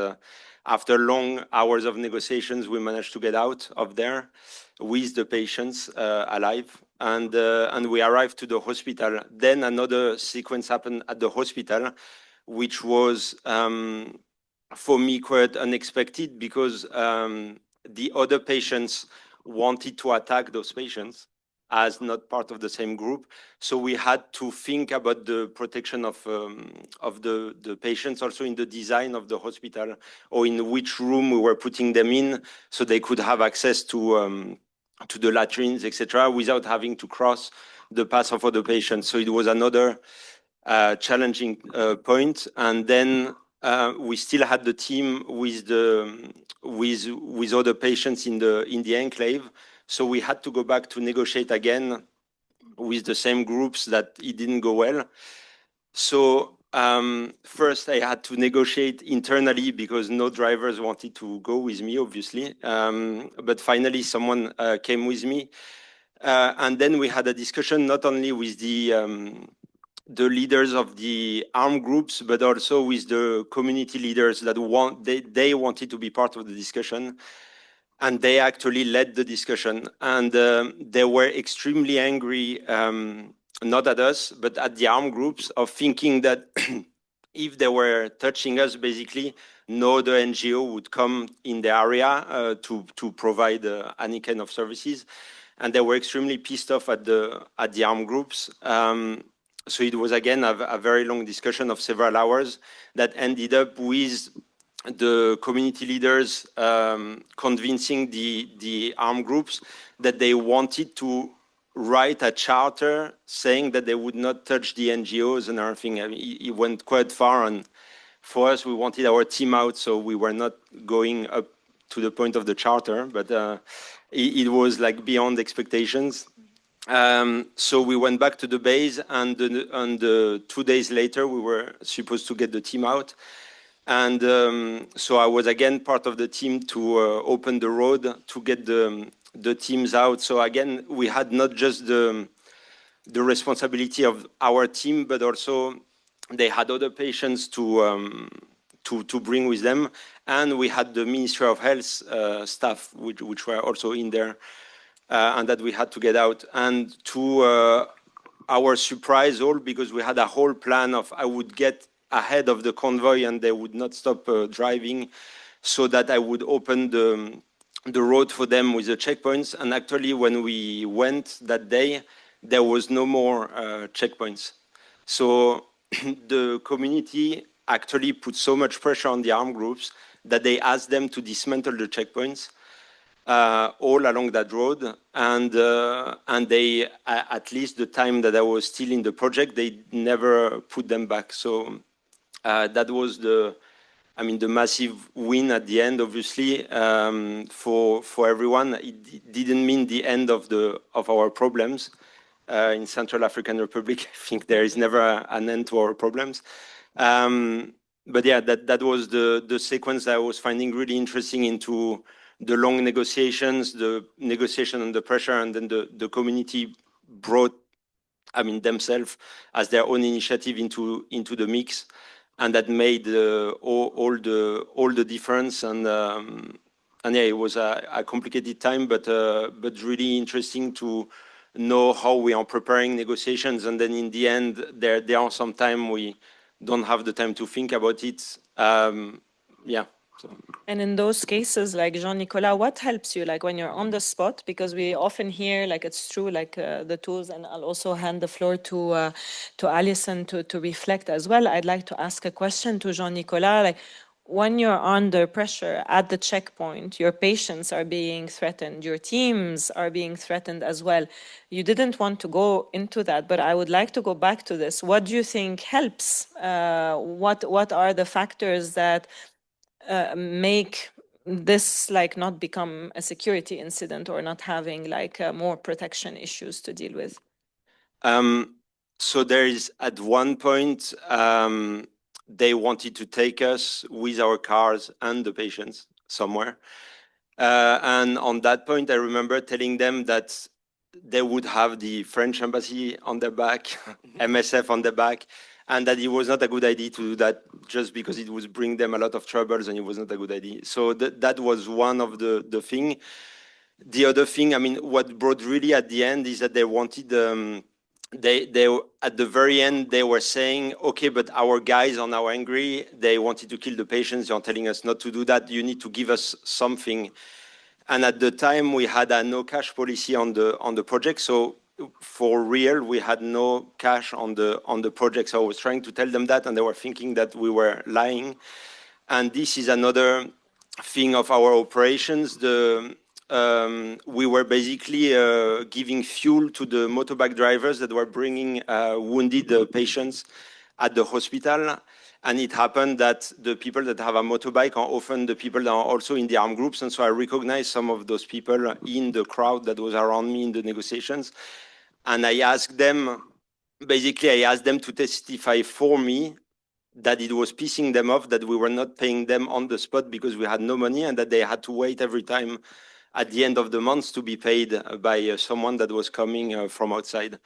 [SPEAKER 6] after long hours of negotiations, we managed to get out of there with the patients alive, and we arrived to the hospital. Then another sequence happened at the hospital, which was, for me, quite unexpected, because the other patients wanted to attack those patients as not part of the same group. So we had to think about the protection of the patients, also in the design of the hospital, or in which room we were putting them in, so they could have access to the latrines, etc., without having to cross the path of other patients. So it was another challenging point. And then we still had the team with other patients in the enclave. So we had to go back to negotiate again with the same groups that it didn't go well. So first I had to negotiate internally, because no drivers wanted to go with me, obviously. But finally someone came with me. And then we had a discussion not only with the leaders of the armed groups, but also with the community leaders that they wanted to be part of the discussion. And they actually led the discussion. And they were extremely angry, not at us, but at the armed groups, of thinking that if they were touching us, basically, no other NGO would come in the area to provide any kind of services. And they were extremely pissed off at the armed groups. So it was, again, a very long discussion of several hours that ended up with the community leaders convincing the armed groups that they wanted to write a charter saying that they would not touch the NGOs and everything. I mean, it went quite far, and for us, we wanted our team out, so we were not going up to the point of the charter, but it was like beyond expectations. So we went back to the base, and 2 days later, we were supposed to get the team out. And so I was again part of the team to open the road to get the teams out. So again, we had not just the responsibility of our team, but also they had other patients to bring with them, and we had the Ministry of Health staff, which were also in there, and that we had to get out. And to our surprise, all because we had a whole plan of I would get ahead of the convoy and they would not stop driving, so that I would open the road for them with the checkpoints. And actually, when we went that day, there was no more checkpoints. So the community actually put so much pressure on the armed groups that they asked them to dismantle the checkpoints all along that road. And they, at least the time that I was still in the project, they never put them back. So that was the massive win at the end, obviously, for everyone. It didn't mean the end of our problems. In Central African Republic, I think there is never an end to our problems. But yeah, that was the sequence that I was finding really interesting into the long negotiations, the negotiation under pressure, and then the community brought, themselves as their own initiative into the mix, and that made all the difference. And yeah, it was a complicated time, but really interesting to know how we are preparing negotiations. And then in the end, there are some time we don't have the time to think about it. Yeah. So.
[SPEAKER 1] And in those cases, like Jean-Nicolas, what helps you, like when you're on the spot? Because we often hear, like it's true, like the tools, and I'll also hand the floor to Alison to reflect as well. I'd like to ask a question to Jean-Nicolas, like when you're under pressure at the checkpoint, your patients are being threatened, your teams are being threatened as well. You didn't want to go into that, but I would like to go back to this. What do you think helps? What are the factors that make this like not become a security incident, or not having like more protection issues to deal with?
[SPEAKER 6] So there is, at one point, they wanted to take us with our cars and the patients somewhere. And on that point, I remember telling them that they would have the French embassy on their back, MSF on their back, and that it was not a good idea to do that just because it would bring them a lot of troubles, and it was not a good idea. So that was one of the thing. The other thing, what brought really at the end is that they wanted, they at the very end, they were saying, okay, but our guys are now angry. They wanted to kill the patients. They're telling us not to do that. You need to give us something. And at the time, we had a no cash policy on the project. So for real, we had no cash on the project. So I was trying to tell them that, and they were thinking that we were lying. And this is another thing of our operations. We were basically giving fuel to the motorbike drivers that were bringing wounded patients at the hospital. And it happened that the people that have a motorbike are often the people that are also in the armed groups. And so I recognized some of those people in the crowd that was around me in the negotiations. And I asked them to testify for me that it was pissing them off that we were not paying them on the spot because we had no money, and that they had to wait every time at the end of the month to be paid by someone that was coming from outside.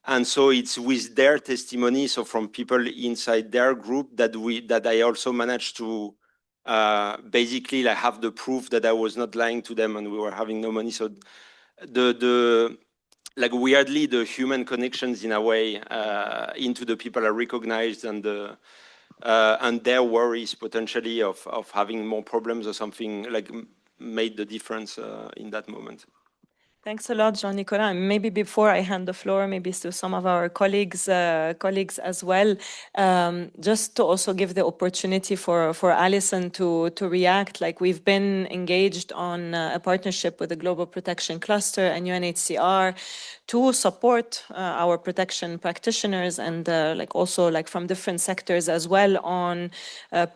[SPEAKER 6] And so it's with their testimony, so from people inside their group, that I also managed to basically like have the proof that I was not lying to them and we were having no money. So like weirdly, the human connections in a way into the people are recognized, and their worries potentially of having more problems or something like made the difference in that moment.
[SPEAKER 1] Thanks a lot, Jean-Nicolas. Maybe before I hand the floor, maybe to some of our colleagues as well, just to also give the opportunity for Alison to react. Like, we've been engaged on a partnership with the Global Protection Cluster and UNHCR to support our protection practitioners, and like also like from different sectors as well, on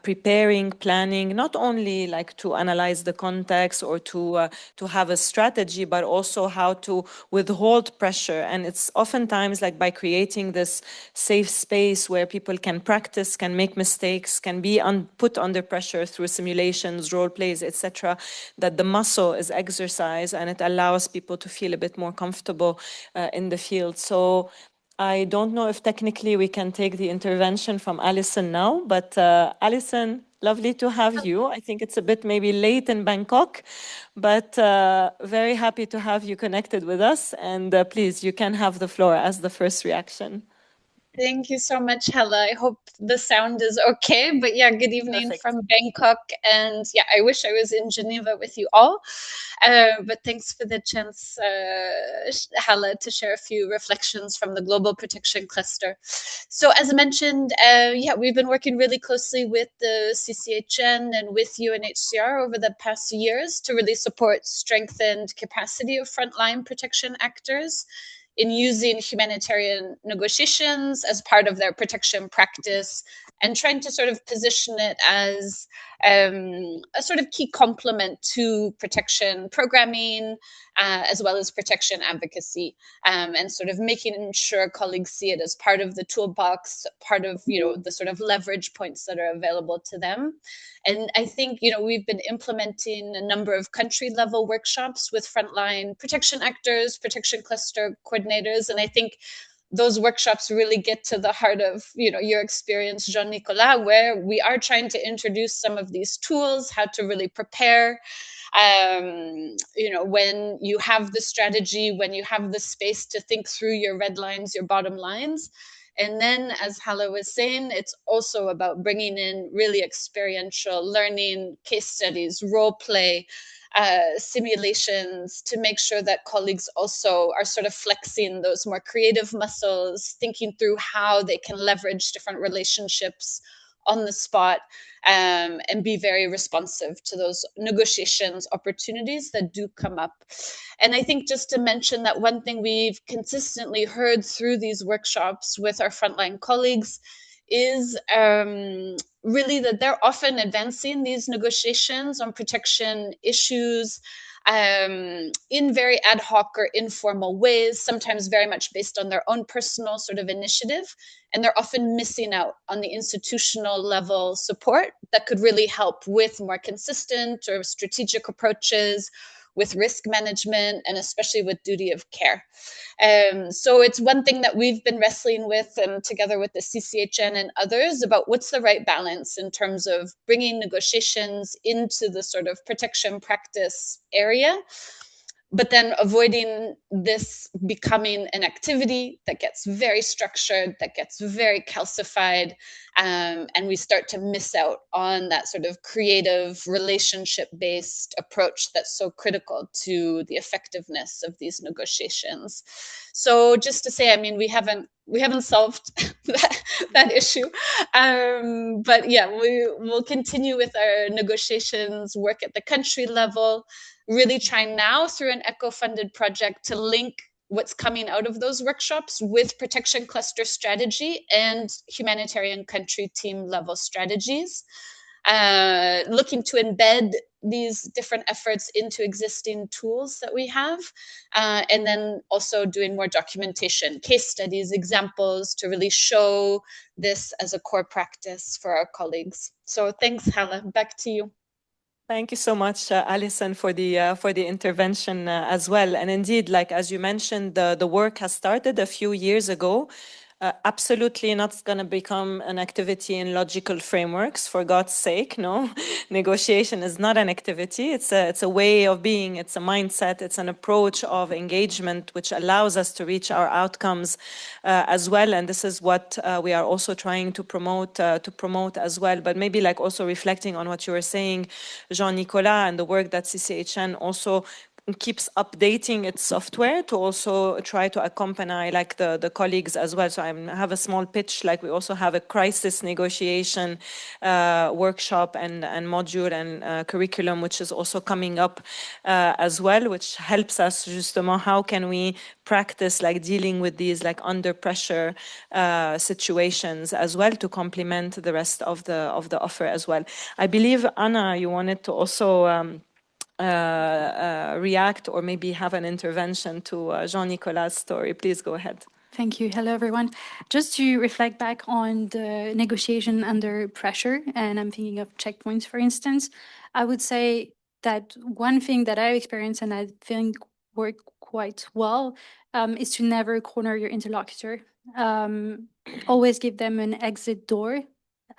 [SPEAKER 1] preparing, planning, not only like to analyze the context or to have a strategy, but also how to withhold pressure. And it's oftentimes like by creating this safe space where people can practice, can make mistakes, can be put under pressure through simulations, role plays, etc., that the muscle is exercised, and it allows people to feel a bit more comfortable in the field. So I don't know if technically we can take the intervention from Alison now, but Alison, lovely to have you. I think it's a bit maybe late in Bangkok, but very happy to have you connected with us. And please, you can have the floor as the first reaction.
[SPEAKER 7] Thank you so much, Hella. I hope the sound is okay. But yeah, good evening
[SPEAKER 1] Perfect.
[SPEAKER 7] from Bangkok. And yeah, I wish I was in Geneva with you all. But thanks for the chance, Hella, to share a few reflections from the Global Protection Cluster. So as I mentioned, yeah, we've been working really closely with the CCHN and with UNHCR over the past years to really support strengthened capacity of frontline protection actors in using humanitarian negotiations as part of their protection practice, and trying to sort of position it as a sort of key complement to protection programming, as well as protection advocacy, and sort of making sure colleagues see it as part of the toolbox, part of, you know, the sort of leverage points that are available to them. And I think, you know, we've been implementing a number of country level workshops with frontline protection actors, protection cluster coordinators. And I think those workshops really get to the heart of, you know, your experience, Jean-Nicolas, where we are trying to introduce some of these tools, how to really prepare, you know, when you have the strategy, when you have the space to think through your red lines, your bottom lines. And then, as Hala was saying, it's also about bringing in really experiential learning, case studies, role play, simulations, to make sure that colleagues also are sort of flexing those more creative muscles, thinking through how they can leverage different relationships on the spot, and be very responsive to those negotiations opportunities that do come up. And I think just to mention that one thing we've consistently heard through these workshops with our frontline colleagues is really that they're often advancing these negotiations on protection issues in very ad hoc or informal ways, sometimes very much based on their own personal sort of initiative. And they're often missing out on the institutional level support that could really help with more consistent or strategic approaches, with risk management, and especially with duty of care. So it's one thing that we've been wrestling with, together with the CCHN and others, about what's the right balance in terms of bringing negotiations into the sort of protection practice area, but then avoiding this becoming an activity that gets very structured, that gets very calcified, and we start to miss out on that sort of creative, relationship-based approach that's so critical to the effectiveness of these negotiations. So just to say, I mean, we haven't solved that issue, but yeah, we'll continue with our negotiations work at the country level, really trying now through an ECHO-funded project to link what's coming out of those workshops with protection cluster strategy and humanitarian country team level strategies, looking to embed these different efforts into existing tools that we have, and then also doing more documentation, case studies, examples to really show this as a core practice for our colleagues. So thanks, Hala. Back to you.
[SPEAKER 1] Thank you so much, Alison, for the intervention as well. And indeed, like as you mentioned, the work has started a few years ago. Absolutely not going to become an activity in logical frameworks, for God's sake, no. Negotiation is not an activity. It's a way of being, it's a mindset, it's an approach of engagement which allows us to reach our outcomes as well. And this is what we are also trying to promote as well. But maybe like also reflecting on what you were saying, Jean-Nicolas, and the work that CCHN also keeps updating its software to also try to accompany like the colleagues as well. So I have a small pitch, like we also have a crisis negotiation workshop and module and curriculum, which is also coming up as well, which helps us justement how can we practice like dealing with these like under pressure situations as well to complement the rest of the offer as well. I believe, Anna, you wanted to also react or maybe have an intervention to Jean-Nicolas' story. Please go ahead.
[SPEAKER 8] Thank you. Hello, everyone. Just to reflect back on the negotiation under pressure, and I'm thinking of checkpoints, for instance, I would say that one thing that I've experienced and I think worked quite well is to never corner your interlocutor. Always give them an exit door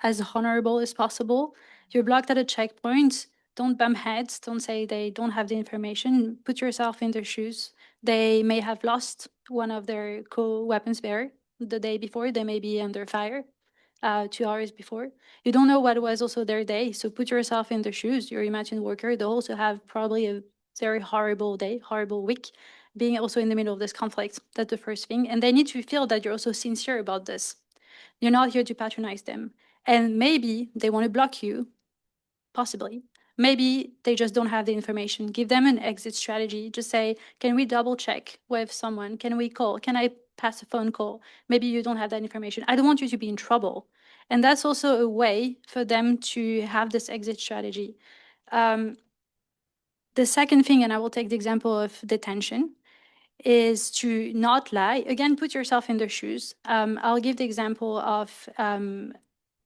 [SPEAKER 8] as honorable as possible. You're blocked at a checkpoint. Don't bump heads. Don't say they don't have the information. Put yourself in their shoes. They may have lost one of their co-weapons bearer the day before. They may be under fire 2 hours before. You don't know what was also their day, so put yourself in their shoes. Your imagined worker, they'll also have probably a very horrible day, horrible week, being also in the middle of this conflict. That's the first thing. And they need to feel that you're also sincere about this. You're not here to patronize them. And maybe they want to block you, possibly. Maybe they just don't have the information. Give them an exit strategy. Just say, can we double check with someone? Can we call? Can I pass a phone call? Maybe you don't have that information. I don't want you to be in trouble. And that's also a way for them to have this exit strategy. The second thing, and I will take the example of detention, is to not lie. Again, put yourself in their shoes. I'll give the example of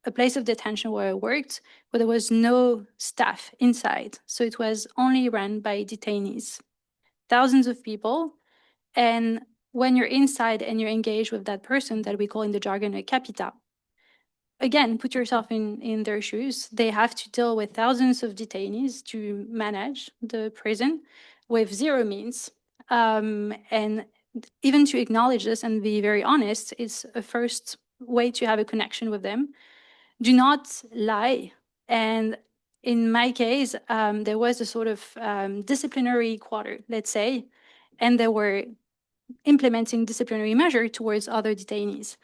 [SPEAKER 8] a place of detention where I worked, where there was no staff inside. So it was only run by detainees, thousands of people. And when you're inside and you're engaged with that person that we call in the jargon a capita, again, put yourself in their shoes. They have to deal with thousands of detainees to manage the prison with zero means. And even to acknowledge this and be very honest is a first way to have a connection with them. Do not lie. And in my case, there was a sort of disciplinary quarter, let's say, and they were implementing disciplinary measure towards other detainees,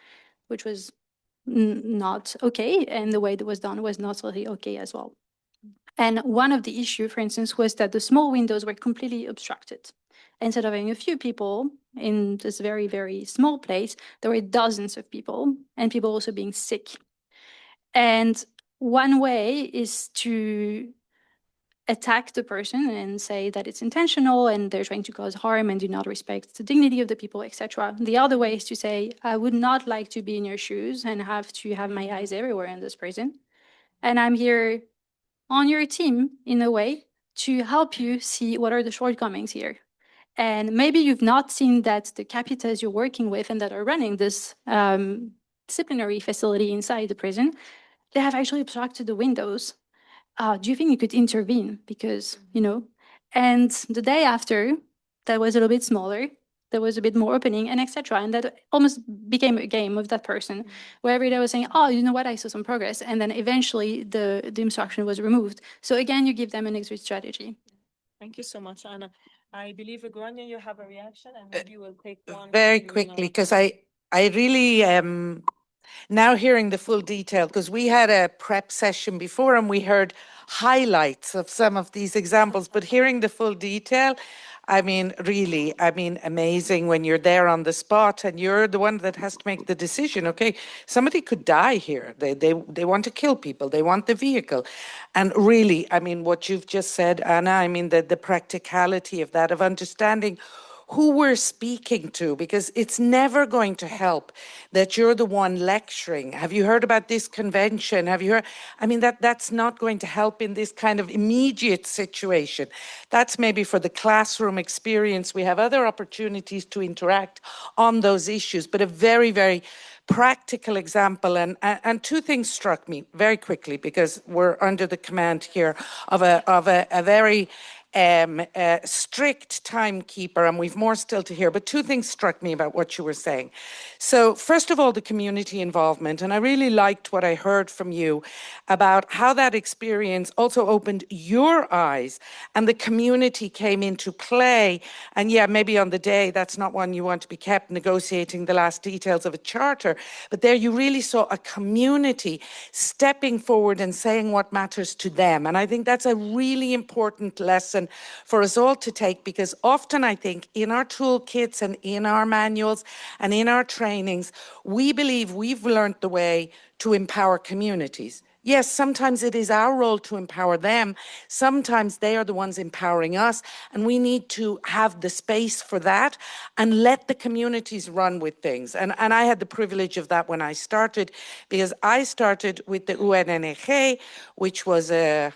[SPEAKER 8] which was not okay. And the way that was done was not really okay as well. And one of the issues, for instance, was that the small windows were completely obstructed. Instead of having a few people in this very, very small place, there were dozens of people and people also being sick. And one way is to attack the person and say that it's intentional and they're trying to cause harm and do not respect the dignity of the people, etc. The other way is to say, I would not like to be in your shoes and have to have my eyes everywhere in this prison. And I'm here on your team, in a way, to help you see what are the shortcomings here. And maybe you've not seen that the capitas you're working with and that are running this disciplinary facility inside the prison, they have actually obstructed the windows. Do you think you could intervene? Because, you know, and the day after, that was a little bit smaller, there was a bit more opening and etc. And that almost became a game of that person, where every day was saying, oh, you know what, I saw some progress. And then eventually the obstruction was removed. So again, you give them an exit strategy.
[SPEAKER 1] Thank you so much, Anna. I believe, Grania, you have a reaction and maybe we'll take one.
[SPEAKER 4] Very quickly, because I really am now hearing the full detail, because we had a prep session before and we heard highlights of some of these examples, but hearing the full detail, I mean, really, I mean, amazing when you're there on the spot and you're the one that has to make the decision. Okay, somebody could die here. They want to kill people. They want the vehicle. And really, I mean, what you've just said, Anna, I mean, the practicality of that, of understanding who we're speaking to, because it's never going to help that you're the one lecturing. Have you heard about this convention? Have you heard? I mean, that's not going to help in this kind of immediate situation. That's maybe for the classroom experience. We have other opportunities to interact on those issues, but a very, very practical example, and two things struck me very quickly, because we're under the command here of a very strict timekeeper, and we've more still to hear, but two things struck me about what you were saying. So first of all, the community involvement, and I really liked what I heard from you about how that experience also opened your eyes and the community came into play. And yeah, maybe on the day, that's not one you want to be kept negotiating the last details of a charter, but there you really saw a community stepping forward and saying what matters to them. And I think that's a really important lesson for us all to take, because often I think in our toolkits and in our manuals and in our trainings, we believe we've learned the way to empower communities. Yes, sometimes it is our role to empower them. Sometimes they are the ones empowering us, and we need to have the space for that and let the communities run with things. And I had the privilege of that when I started, because I started with the UNNG, which was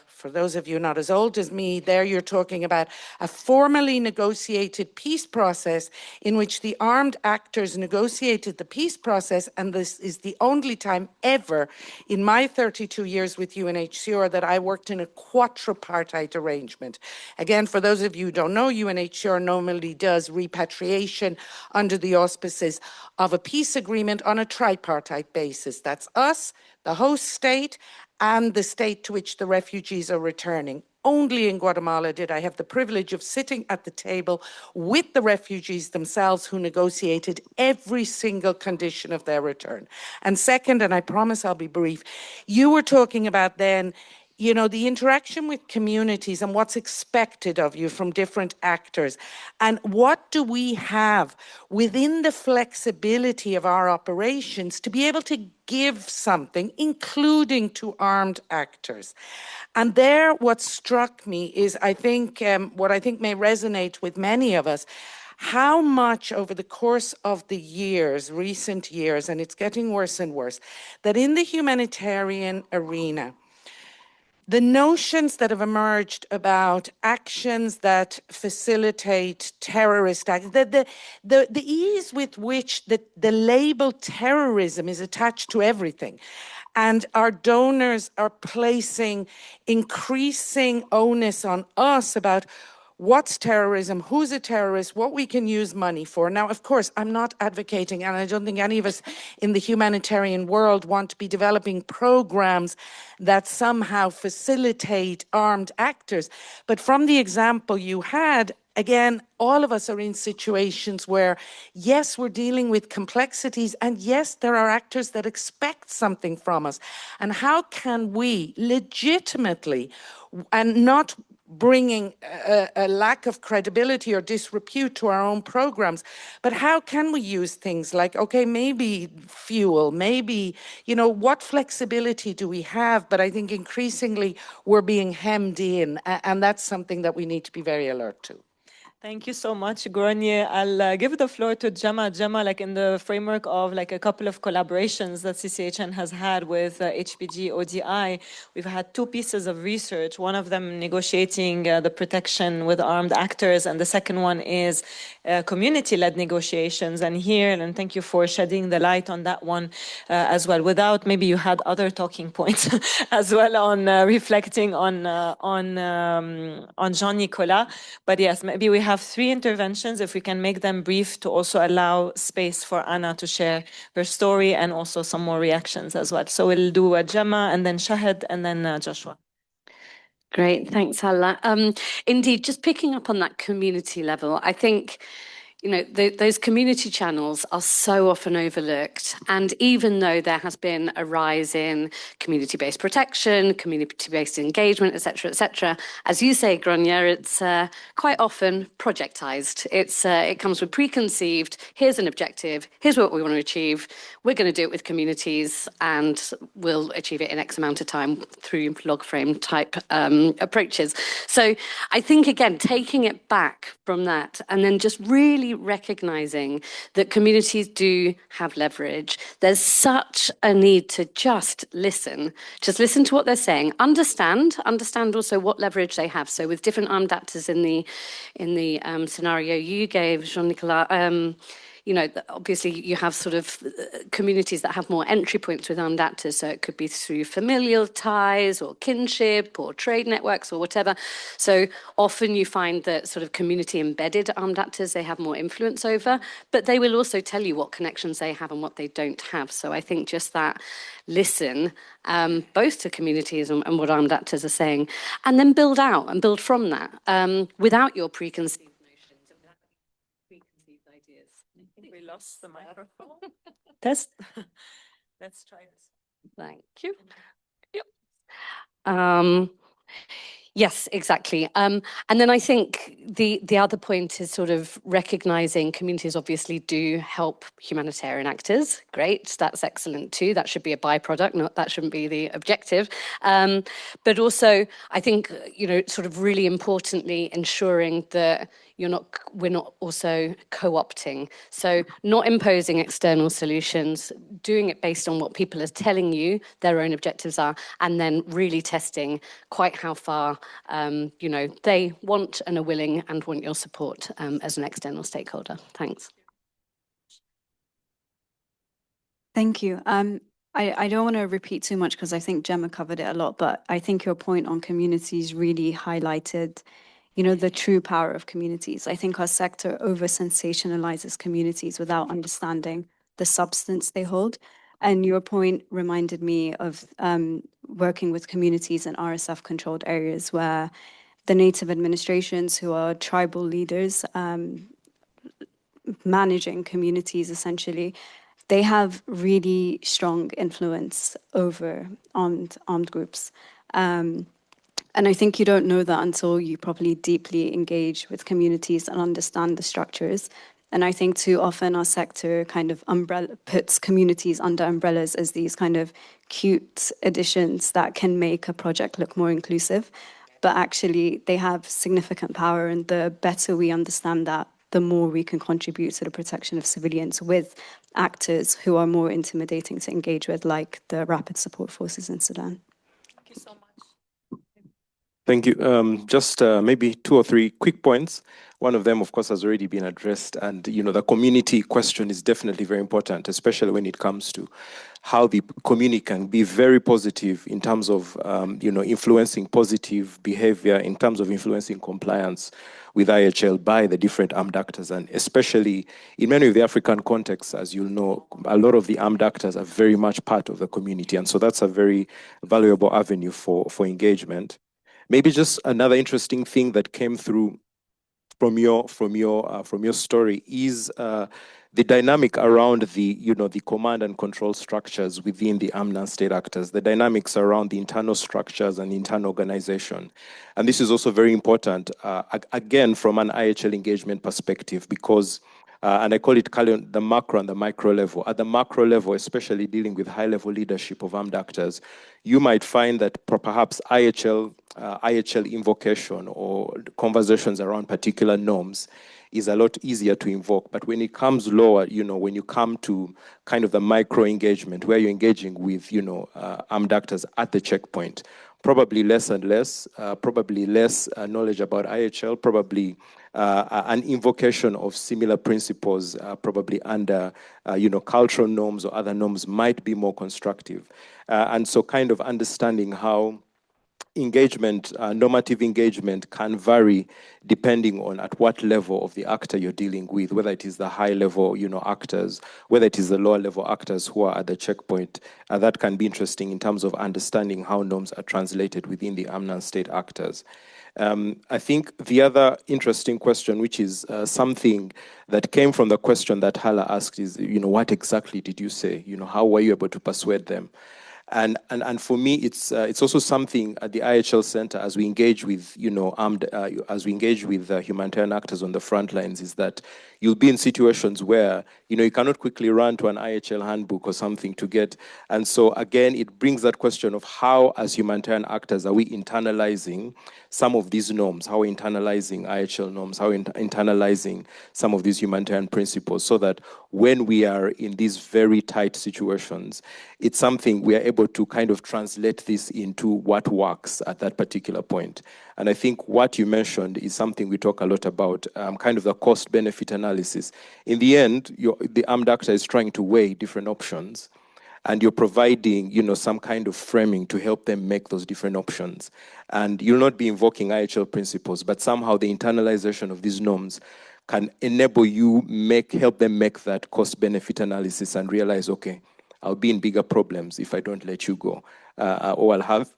[SPEAKER 4] for those of you not as old as me, there you're talking about a formally negotiated peace process in which the armed actors negotiated the peace process, and this is the only time ever in my 32 years with UNHCR that I worked in a quadripartite arrangement. Again, for those of you who don't know, UNHCR normally does repatriation under the auspices of a peace agreement on a tripartite basis. That's us, the host state, and the state to which the refugees are returning. Only in Guatemala did I have the privilege of sitting at the table with the refugees themselves, who negotiated every single condition of their return. And second, and I promise I'll be brief, you were talking about then, you know, the interaction with communities and what's expected of you from different actors. And what do we have within the flexibility of our operations to be able to give something, including to armed actors? And there, what struck me is, I think, what I think may resonate with many of us, how much over the course of the years, recent years, and it's getting worse and worse, that in the humanitarian arena, the notions that have emerged about actions that facilitate terrorist acts, the ease with which the label terrorism is attached to everything. And our donors are placing increasing onus on us about what's terrorism, who's a terrorist, what we can use money for. Now, of course, I'm not advocating, and I don't think any of us in the humanitarian world want to be developing programs that somehow facilitate armed actors. But from the example you had, again, all of us are in situations where, yes, we're dealing with complexities, and yes, there are actors that expect something from us. And how can we legitimately, and not bringing a lack of credibility or disrepute to our own programs, but how can we use things like, okay, maybe fuel, maybe, you know, what flexibility do we have? But I think increasingly we're being hemmed in, and that's something that we need to be very alert to.
[SPEAKER 1] Thank you so much, Gronje. I'll give the floor to Gemma. Gemma, like in the framework of like a couple of collaborations that CCHN has had with HPG ODI, we've had two pieces of research. One of them negotiating the protection with armed actors, and the second one is community-led negotiations. And here, and thank you for shedding the light on that one as well. Without, maybe you had other talking points as well on reflecting on Jean-Nicolas. But yes, maybe we have three interventions, if we can make them brief, to also allow space for Anna to share her story and also some more reactions as well. So we'll do Gemma and then Shahd and then Joshua.
[SPEAKER 5] Great, thanks, Hala. Indeed, just picking up on that community level, I think, you know, those community channels are so often overlooked. And even though there has been a rise in community-based protection, community-based engagement, et cetera, as you say, Grania, it's quite often projectized. It comes with preconceived, here's an objective, here's what we want to achieve, we're going to do it with communities, and we'll achieve it in X amount of time through log frame type approaches. So I think, again, taking it back from that and then just really recognizing that communities do have leverage. There's such a need to just listen to what they're saying, understand also what leverage they have. So with different armed actors in the scenario you gave, Jean-Nicolas, you know, obviously you have sort of communities that have more entry points with armed actors. So it could be through familial ties or kinship or trade networks or whatever. So often you find that sort of community embedded armed actors, they have more influence over, but they will also tell you what connections they have and what they don't have. So I think just that listen, both to communities and what armed actors are saying, and then build out and build from that without your preconceived ideas.
[SPEAKER 1] I think we lost the microphone. Test. Let's try this.
[SPEAKER 5] Thank you. Yep. Yes, exactly. And then I think the other point is sort of recognizing communities obviously do help humanitarian actors. Great, that's excellent too. That should be a byproduct, that shouldn't be the objective. But also, I think, you know, sort of really importantly ensuring that we're not also co-opting. So not imposing external solutions, doing it based on what people are telling you their own objectives are, and then really testing quite how far you know, they want and are willing and want your support as an external stakeholder. Thanks.
[SPEAKER 2] Thank you. I don't want to repeat too much because I think Gemma covered it a lot, but I think your point on communities really highlighted, you know, the true power of communities. I think our sector over-sensationalizes communities without understanding the substance they hold. And your point reminded me of working with communities in RSF-controlled areas where the native administrations who are tribal leaders managing communities, essentially, they have really strong influence over armed groups. And I think you don't know that until you properly deeply engage with communities and understand the structures. And I think too often our sector kind of puts communities under umbrellas as these kind of cute additions that can make a project look more inclusive. But actually they have significant power, and the better we understand that, the more we can contribute to the protection of civilians with actors who are more intimidating to engage with, like the Rapid Support Forces in Sudan.
[SPEAKER 1] Thank you so much.
[SPEAKER 3] Thank you. Just maybe 2 or 3 quick points. One of them, of course, has already been addressed. And, you know, the community question is definitely very important, especially when it comes to how the community can be very positive in terms of, you know, influencing positive behavior, in terms of influencing compliance with IHL by the different armed actors. And especially in many of the African contexts, as you'll know, a lot of the armed actors are very much part of the community. And so that's a very valuable avenue for engagement. Maybe just another interesting thing that came through from your story is the dynamic around the, you know, the command and control structures within the armed non-state actors, the dynamics around the internal structures and internal organization. And this is also very important, again, from an IHL engagement perspective, because and I call it the macro and the micro level. At the macro level, especially dealing with high-level leadership of armed actors, you might find that perhaps IHL invocation or conversations around particular norms is a lot easier to invoke. But when it comes lower, you know, when you come to kind of the micro engagement where you're engaging with, you know, armed actors at the checkpoint, probably less and less, probably less knowledge about IHL, probably an invocation of similar principles, probably under, you know, cultural norms or other norms might be more constructive. And so kind of understanding how engagement, normative engagement can vary depending on at what level of the actor you're dealing with, whether it is the high level, actors, whether it is the lower level actors who are at the checkpoint. That can be interesting in terms of understanding how norms are translated within the AMNA state actors. I think the other interesting question, which is something that came from the question that Hala asked, is, what exactly did you say? How were you able to persuade them? And for me, it's also something at the IHL Center as we engage with humanitarian actors on the front lines, is that you'll be in situations where you cannot quickly run to an IHL handbook or something to get. And so again, it brings that question of how, as humanitarian actors, are we internalizing some of these norms? How are we internalizing IHL norms? How are we internalizing some of these humanitarian principles, so that when we are in these very tight situations, it's something we are able to kind of translate this into what works at that particular point. And I think what you mentioned is something we talk a lot about, kind of the cost-benefit analysis. In the end, the armed actor is trying to weigh different options, and you're providing, some kind of framing to help them make those different options. And you'll not be invoking IHL principles, but somehow the internalization of these norms can enable you help them make that cost-benefit analysis and realize, okay, I'll be in bigger problems if I don't let you go, or I'll have,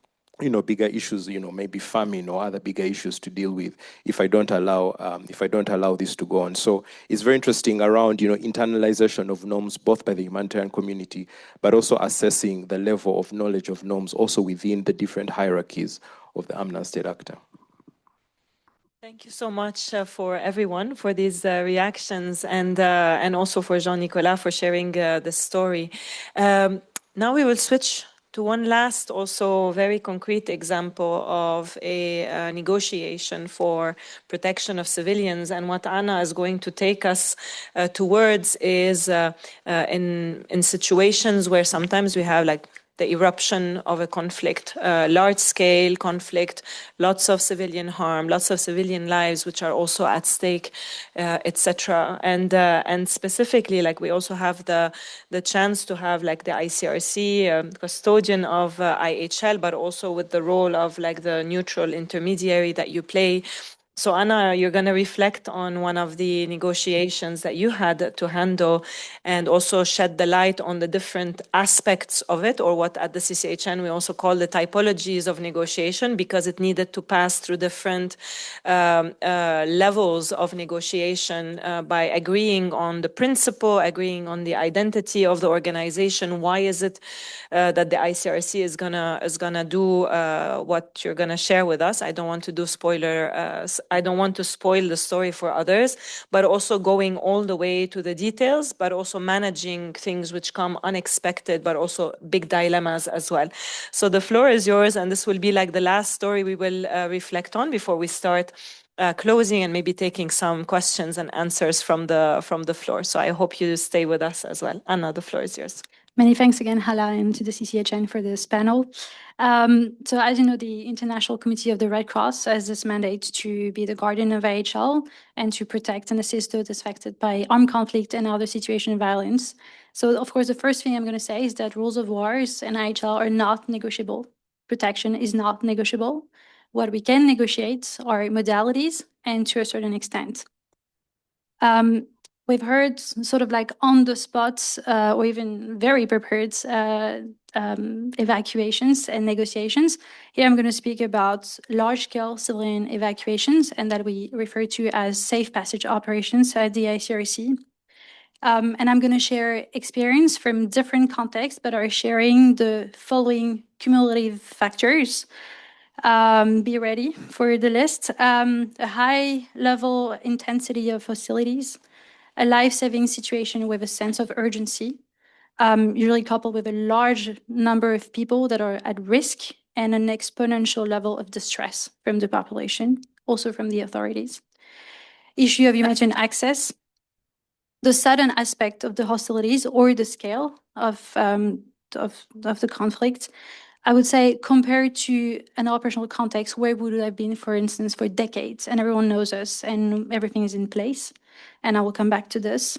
[SPEAKER 3] bigger issues, maybe famine or other bigger issues to deal with if I don't allow this to go on. So it's very interesting around, internalization of norms, both by the humanitarian community, but also assessing the level of knowledge of norms also within the different hierarchies of the AMNA state actor.
[SPEAKER 1] Thank you so much for everyone for these reactions, and also for Jean-Nicolas for sharing the story. Now we will switch to one last, also very concrete example of a negotiation for protection of civilians. And what Anna is going to take us towards is in situations where sometimes we have the eruption of a conflict, large-scale conflict, lots of civilian harm, lots of civilian lives which are also at stake, etc. And specifically, we also have the chance to have the ICRC custodian of IHL, but also with the role of the neutral intermediary that you play. So Anna, you're going to reflect on one of the negotiations that you had to handle, and also shed the light on the different aspects of it, or what at the CCHN we also call the typologies of negotiation, because it needed to pass through different levels of negotiation by agreeing on the principle, agreeing on the identity of the organization. Why is it that the ICRC is gonna do what you're gonna share with us? I don't want to do I don't want to spoil the story for others, but also going all the way to the details, but also managing things which come unexpected, but also big dilemmas as well. So the floor is yours, and this will be the last story we will reflect on before we start closing and maybe taking some questions and answers from the floor. So I hope you stay with us as well. Anna, the floor is yours.
[SPEAKER 8] Many thanks again, Hala, and to the CCHN for this panel. So as you know, the International Committee of the Red Cross has this mandate to be the guardian of IHL and to protect and assist those affected by armed conflict and other situations of violence. So of course, the first thing I'm going to say is that rules of wars and IHL are not negotiable. Protection is not negotiable. What we can negotiate are modalities, and to a certain extent. We've heard sort of on the spot or even very prepared evacuations and negotiations. Here I'm going to speak about large-scale civilian evacuations, and that we refer to as safe passage operations at the ICRC. And I'm going to share experience from different contexts, but are sharing the following cumulative factors. Be ready for the list. A high level intensity of hostilities, a life-saving situation with a sense of urgency, usually coupled with a large number of people that are at risk, and an exponential level of distress from the population, also from the authorities. Issue of humanitarian access, the sudden aspect of the hostilities or the scale of the conflict. I would say compared to an operational context, where would it have been, for instance, for decades, and everyone knows us and everything is in place. And I will come back to this.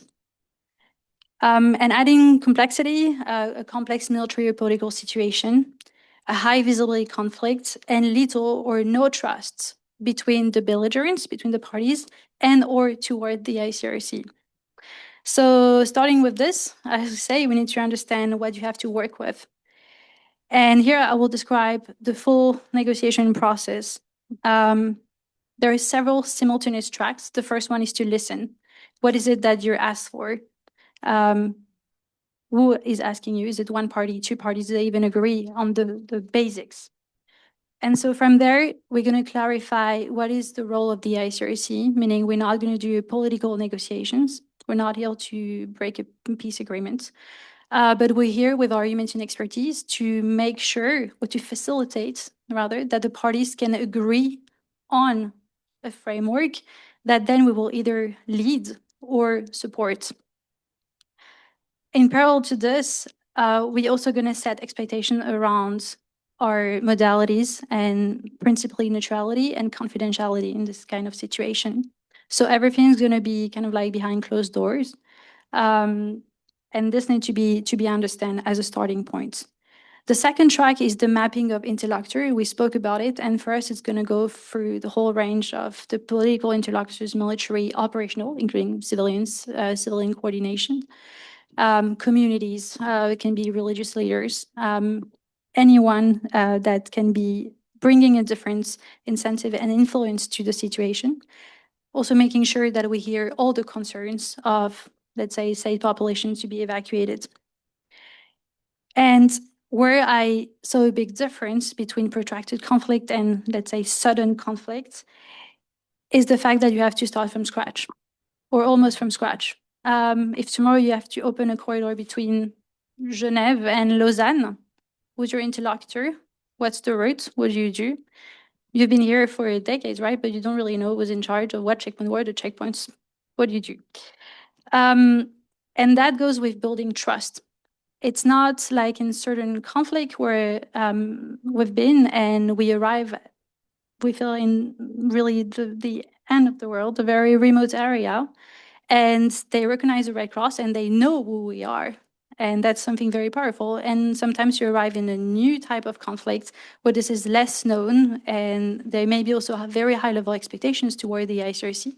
[SPEAKER 8] And adding complexity, a complex military or political situation, a high visibility conflict, and little or no trust between the belligerents, between the parties, and or toward the ICRC. So starting with this, as I say, we need to understand what you have to work with. And here I will describe the full negotiation process. There are several simultaneous tracks. The first one is to listen. What is it that you're asked for? Who is asking you? Is it one party, two parties? Do they even agree on the basics? And so from there, we're going to clarify what is the role of the ICRC, meaning we're not going to do political negotiations. We're not here to break a peace agreement. But we're here with our humanitarian expertise to make sure, or to facilitate, rather, that the parties can agree on a framework that then we will either lead or support. In parallel to this, we're also going to set expectation around our modalities and principally neutrality and confidentiality in this kind of situation. So everything's going to be kind of like behind closed doors. And this needs to be understood as a starting point. The second track is the mapping of interlocutor. We spoke about it, and for us, it's going to go through the whole range of the political interlocutors, military, operational, including civilians, civilian coordination, communities, it can be religious leaders, anyone that can be bringing a difference, incentive, and influence to the situation. Also making sure that we hear all the concerns of, let's say, state populations to be evacuated. And where I saw a big difference between protracted conflict and, let's say, sudden conflict is the fact that you have to start from scratch, or almost from scratch. If tomorrow you have to open a corridor between Genève and Lausanne, who's your interlocutor? What's the route? What do you do? You've been here for decades, right? But you don't really know who's in charge of what checkpoint, where the checkpoints. What do you do? And that goes with building trust. It's not like in certain conflict where we've been and we arrive, we feel in really the end of the world, a very remote area, and they recognize the Red Cross and they know who we are. And that's something very powerful. And sometimes you arrive in a new type of conflict where this is less known, and they maybe also have very high level expectations toward the ICRC,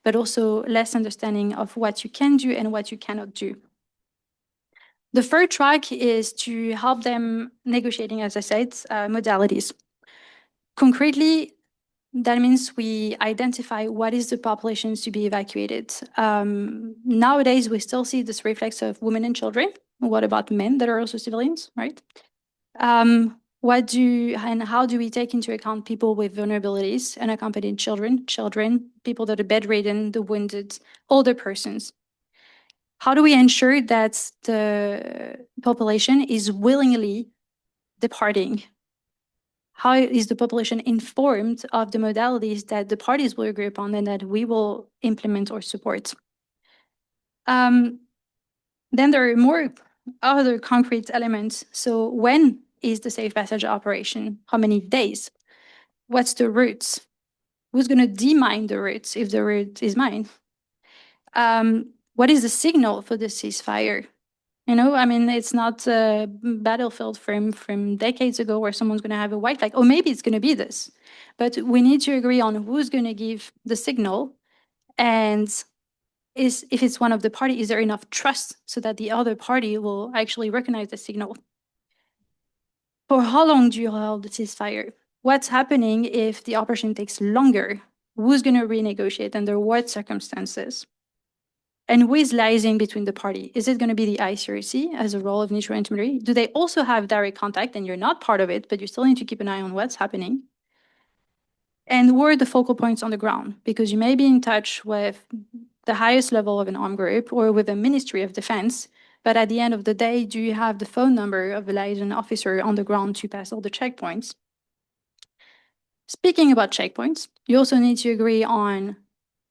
[SPEAKER 8] but also less understanding of what you can do and what you cannot do. The third track is to help them negotiating, as I said, modalities. Concretely, that means we identify what is the populations to be evacuated. Nowadays, we still see this reflex of women and children. What about men that are also civilians, right? How do we take into account people with vulnerabilities, unaccompanied children, people that are bedridden, the wounded, older persons? How do we ensure that the population is willingly departing? How is the population informed of the modalities that the parties will agree upon and that we will implement or support? Then there are more other concrete elements. So when is the safe passage operation? How many days? What's the routes? Who's going to demine the routes if the route is mined? What is the signal for the ceasefire? You know, I mean, it's not a battlefield from decades ago where someone's going to have a white flag. Or maybe it's going to be this. But we need to agree on who's going to give the signal. And if it's one of the parties, is there enough trust so that the other party will actually recognize the signal? For how long do you hold the ceasefire? What's happening if the operation takes longer? Who's going to renegotiate? Under what circumstances? And who is liaising between the party? Is it going to be the ICRC as a role of neutral intermediary? Do they also have direct contact and you're not part of it, but you still need to keep an eye on what's happening? And who are the focal points on the ground? Because you may be in touch with the highest level of an armed group or with a Ministry of Defense, but at the end of the day, do you have the phone number of a liaison officer on the ground to pass all the checkpoints? Speaking about checkpoints, you also need to agree on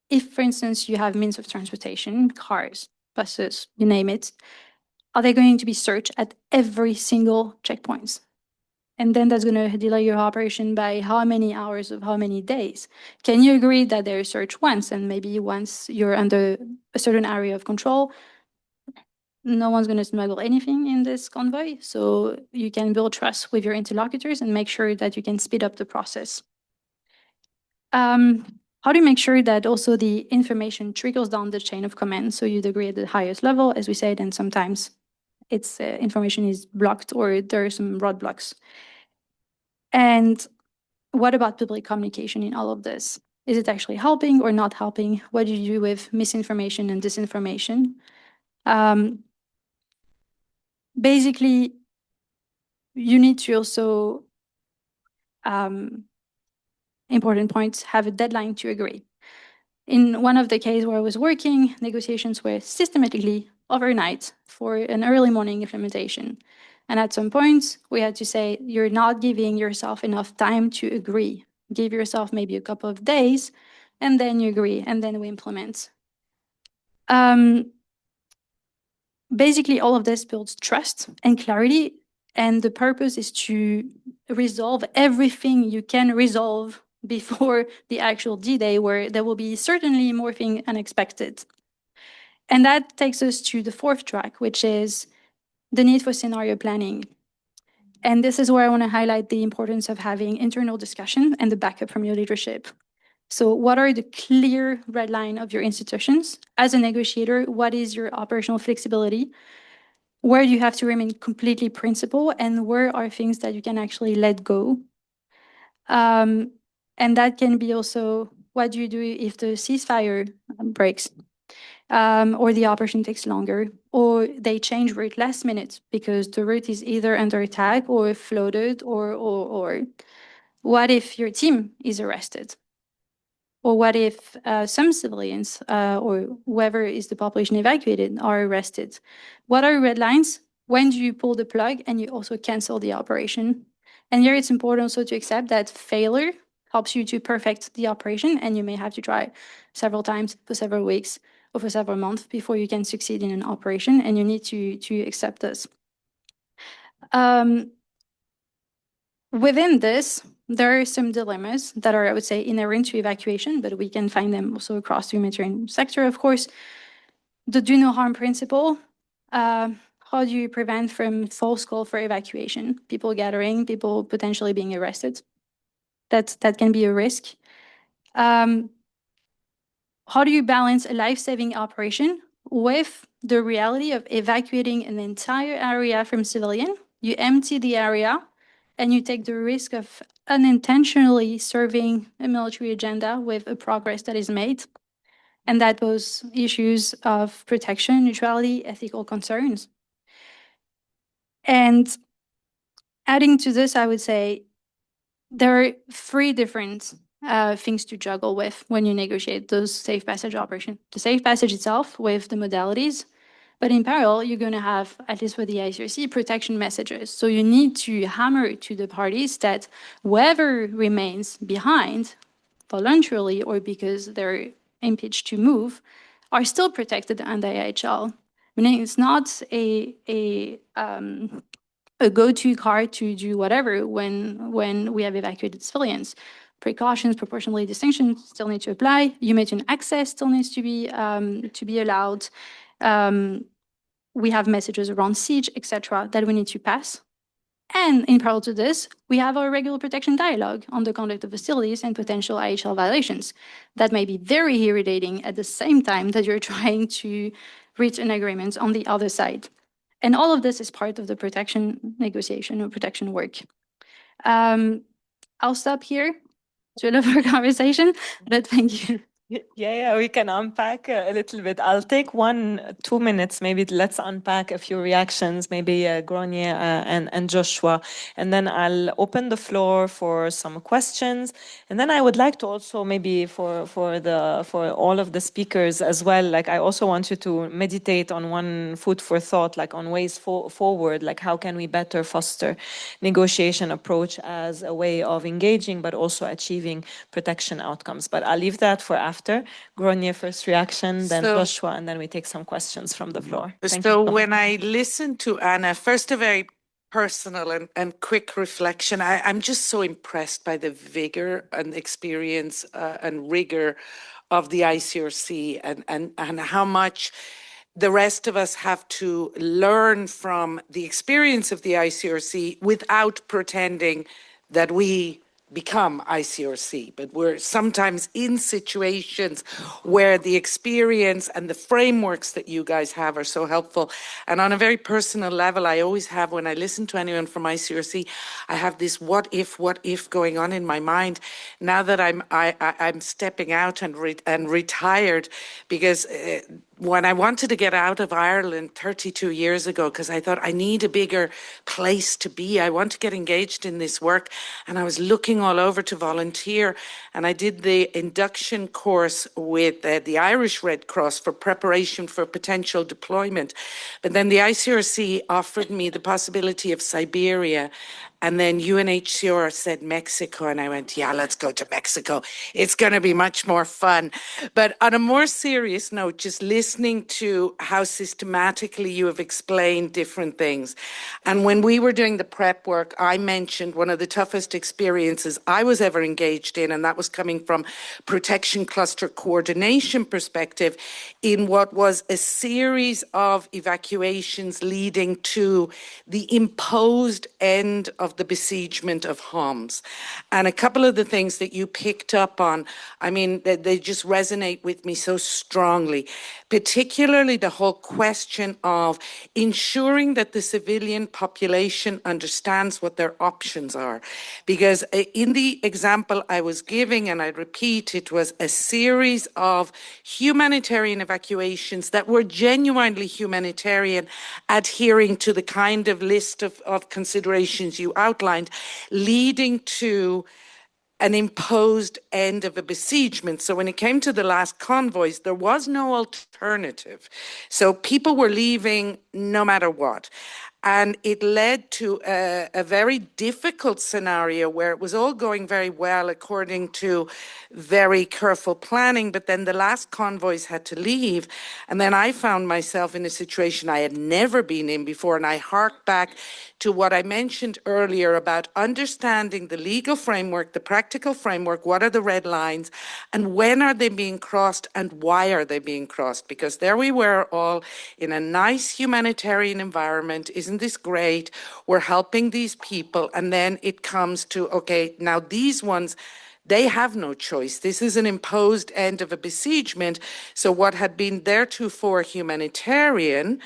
[SPEAKER 8] if, for instance, you have means of transportation, cars, buses, you name it, are they going to be searched at every single checkpoint? And then that's going to delay your operation by how many hours of how many days? Can you agree that they're searched once, and maybe once you're under a certain area of control, no one's going to smuggle anything in this convoy. So you can build trust with your interlocutors and make sure that you can speed up the process. How do you make sure that also the information trickles down the chain of command? So you agree at the highest level, as we said, and sometimes it's information is blocked or there are some roadblocks. And what about public communication in all of this? Is it actually helping or not helping? What do you do with misinformation and disinformation? Basically, you need to also, important points, have a deadline to agree. In one of the cases where I was working, negotiations were systematically overnight for an early morning implementation. And at some point, we had to say, you're not giving yourself enough time to agree. Give yourself maybe a couple of days, and then you agree, and then we implement. Basically, all of this builds trust and clarity, and the purpose is to resolve everything you can resolve before the actual D-Day, where there will be certainly more things unexpected. And that takes us to the fourth track, which is the need for scenario planning. And this is where I want to highlight the importance of having internal discussion and the backup from your leadership. So what are the clear red line of your institutions? As a negotiator, what is your operational flexibility? Where do you have to remain completely principled, and where are things that you can actually let go? And that can be also, what do you do if the ceasefire breaks? Or the operation takes longer, or they change route last minute because the route is either under attack or flooded, or what if your team is arrested? Or what if some civilians or whoever is the population evacuated are arrested? What are red lines? When do you pull the plug and you also cancel the operation? And here it's important also to accept that failure helps you to perfect the operation, and you may have to try several times for several weeks or for several months before you can succeed in an operation, and you need to accept this. Within this, there are some dilemmas that are, I would say, inherent to evacuation, but we can find them also across the humanitarian sector, of course. The do no harm principle. How do you prevent from false call for evacuation? People gathering, people potentially being arrested. That can be a risk. How do you balance a life-saving operation with the reality of evacuating an entire area from civilian? You empty the area and you take the risk of unintentionally serving a military agenda with a progress that is made. And that poses issues of protection, neutrality, ethical concerns. And adding to this, I would say there are three different things to juggle with when you negotiate those safe passage operations. The safe passage itself with the modalities, but in parallel, you're going to have, at least for the ICRC, protection messages. So you need to hammer to the parties that whoever remains behind voluntarily or because they're impeached to move are still protected under IHL. Meaning it's not a go-to card to do whatever when we have evacuated civilians. Precautions, proportionality, distinctions still need to apply. Humanitarian access still needs to be allowed. We have messages around siege, etc., that we need to pass. And in parallel to this, we have our regular protection dialogue on the conduct of hostilities and potential IHL violations. That may be very irritating at the same time that you're trying to reach an agreement on the other side. And all of this is part of the protection negotiation or protection work. I'll stop here. It's a lot of our conversation, but thank you.
[SPEAKER 1] Yeah, we can unpack a little bit. I'll take 1-2 minutes, maybe let's unpack a few reactions, maybe Gronier and Joshua, and then I'll open the floor for some questions. And then I would like to also maybe for all of the speakers as well, like I also want you to meditate on one food for thought, like on ways forward, like how can we better foster negotiation approach as a way of engaging, but also achieving protection outcomes. But I'll leave that for after. Gronier, first reaction, then Joshua, and then we take some questions from the floor.
[SPEAKER 4] So when I listened to Anna, first a very personal and quick reflection, I'm just so impressed by the vigor and experience and rigor of the ICRC and how much the rest of us have to learn from the experience of the ICRC without pretending that we become ICRC, but we're sometimes in situations where the experience and the frameworks that you guys have are so helpful. And on a very personal level, I always have, when I listen to anyone from ICRC, I have this what if going on in my mind now that I'm stepping out and retired, because when I wanted to get out of Ireland 32 years ago, because I thought I need a bigger place to be, I want to get engaged in this work, and I was looking all over to volunteer, and I did the induction course with the Irish Red Cross for preparation for potential deployment. But then the ICRC offered me the possibility of Siberia, and then UNHCR said Mexico, and I went, yeah, let's go to Mexico. It's going to be much more fun. But on a more serious note, just listening to how systematically you have explained different things. And when we were doing the prep work, I mentioned one of the toughest experiences I was ever engaged in, and that was coming from protection cluster coordination perspective in what was a series of evacuations leading to the imposed end of the besiegement of Homs. And a couple of the things that you picked up on, I mean, they just resonate with me so strongly, particularly the whole question of ensuring that the civilian population understands what their options are. Because in the example I was giving, and I repeat, it was a series of humanitarian evacuations that were genuinely humanitarian, adhering to the kind of list of considerations you outlined, leading to an imposed end of a besiegement. So when it came to the last convoys, there was no alternative. So people were leaving no matter what. And it led to a very difficult scenario where it was all going very well according to very careful planning, but then the last convoys had to leave. And then I found myself in a situation I had never been in before. And I hark back to what I mentioned earlier about understanding the legal framework, the practical framework, what are the red lines, and when are they being crossed, and why are they being crossed? Because there we were all in a nice humanitarian environment. Isn't this great? We're helping these people. And then it comes to, okay, now these ones, they have no choice. This is an imposed end of a besiegement. So what had been theretofore humanitarian,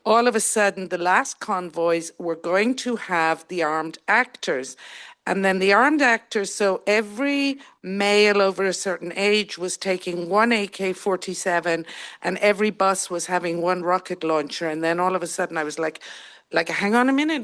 [SPEAKER 4] all of a sudden, the last convoys were going to have the armed actors. And then the armed actors, so every male over a certain age was taking one AK-47, and every bus was having one rocket launcher. And then all of a sudden, I was like, hang on a minute,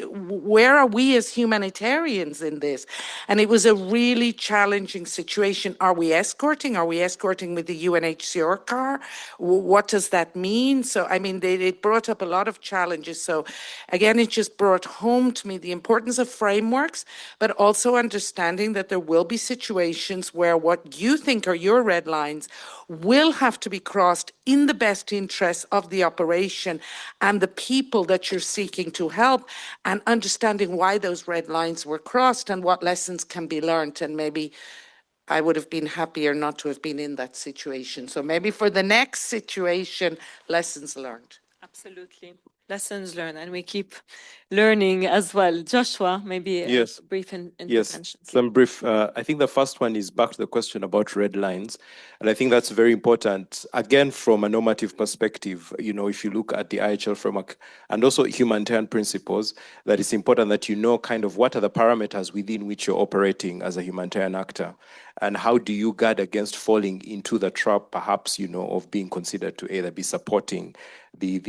[SPEAKER 4] where are we as humanitarians in this? And it was a really challenging situation. Are we escorting? Are we escorting with the UNHCR car? What does that mean? So, I mean, it brought up a lot of challenges. So, again, it just brought home to me the importance of frameworks, but also understanding that there will be situations where what you think are your red lines will have to be crossed in the best interest of the operation and the people that you're seeking to help, and understanding why those red lines were crossed and what lessons can be learned. And maybe I would have been happier not to have been in that situation. So maybe for the next situation, lessons learned.
[SPEAKER 1] Absolutely. Lessons learned, and we keep learning as well. Joshua, maybe a brief intervention.
[SPEAKER 3] Yes, some brief. I think the first one is back to the question about red lines. And I think that's very important. Again, from a normative perspective, you know, if you look at the IHL framework and also humanitarian principles, that it's important that you know kind of what are the parameters within which you're operating as a humanitarian actor. And how do you guard against falling into the trap, perhaps, you know, of being considered to either be supporting the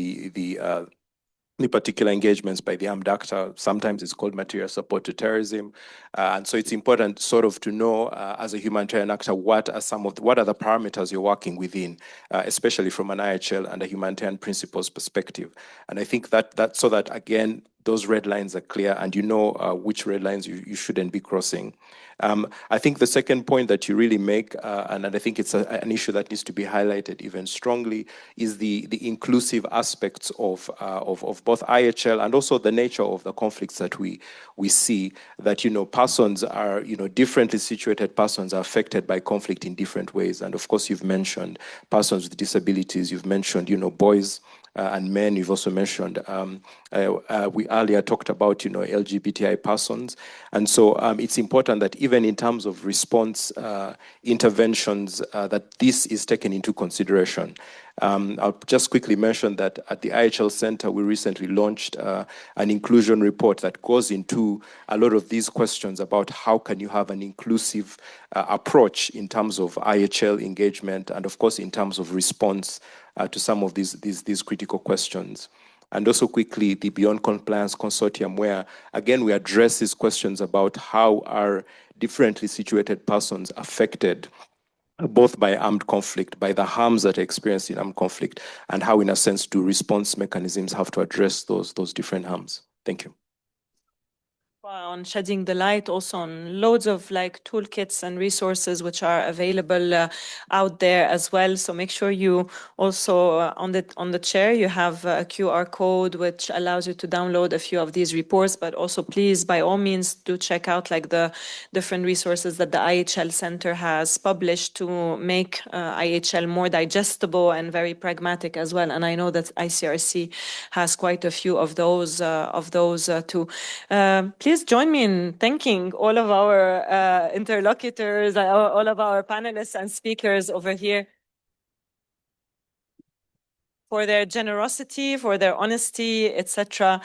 [SPEAKER 3] particular engagements by the armed actor. Sometimes it's called material support to terrorism. And so it's important sort of to know as a humanitarian actor, what are the parameters you're working within, especially from an IHL and a humanitarian principles perspective. And I think that so that, again, those red lines are clear and you know which red lines you shouldn't be crossing. I think the second point that you really make, and I think it's an issue that needs to be highlighted even strongly, is the inclusive aspects of both IHL and also the nature of the conflicts that we see, that, you know, persons are, you know, differently situated persons are affected by conflict in different ways. And of course, you've mentioned persons with disabilities, you've mentioned, you know, boys and men. You've also mentioned, we earlier talked about, you know, LGBTI persons. And so it's important that even in terms of response interventions, that this is taken into consideration. I'll just quickly mention that at the IHL Center, we recently launched an inclusion report that goes into a lot of these questions about how can you have an inclusive approach in terms of IHL engagement and, of course, in terms of response to some of these critical questions. And also quickly, the Beyond Compliance Consortium, where, again, we address these questions about how are differently situated persons affected both by armed conflict, by the harms that are experienced in armed conflict, and how, in a sense, do response mechanisms have to address those different harms. Thank you.
[SPEAKER 1] On shedding the light also on loads of like toolkits and resources which are available out there as well. So make sure you also on the chair you have a QR code which allows you to download a few of these reports. But also please, by all means, do check out like the different resources that the IHL Center has published to make IHL more digestible and very pragmatic as well. And I know that ICRC has quite a few of those too. Please join me in thanking all of our interlocutors, all of our panelists and speakers over here for their generosity, for their honesty, etc.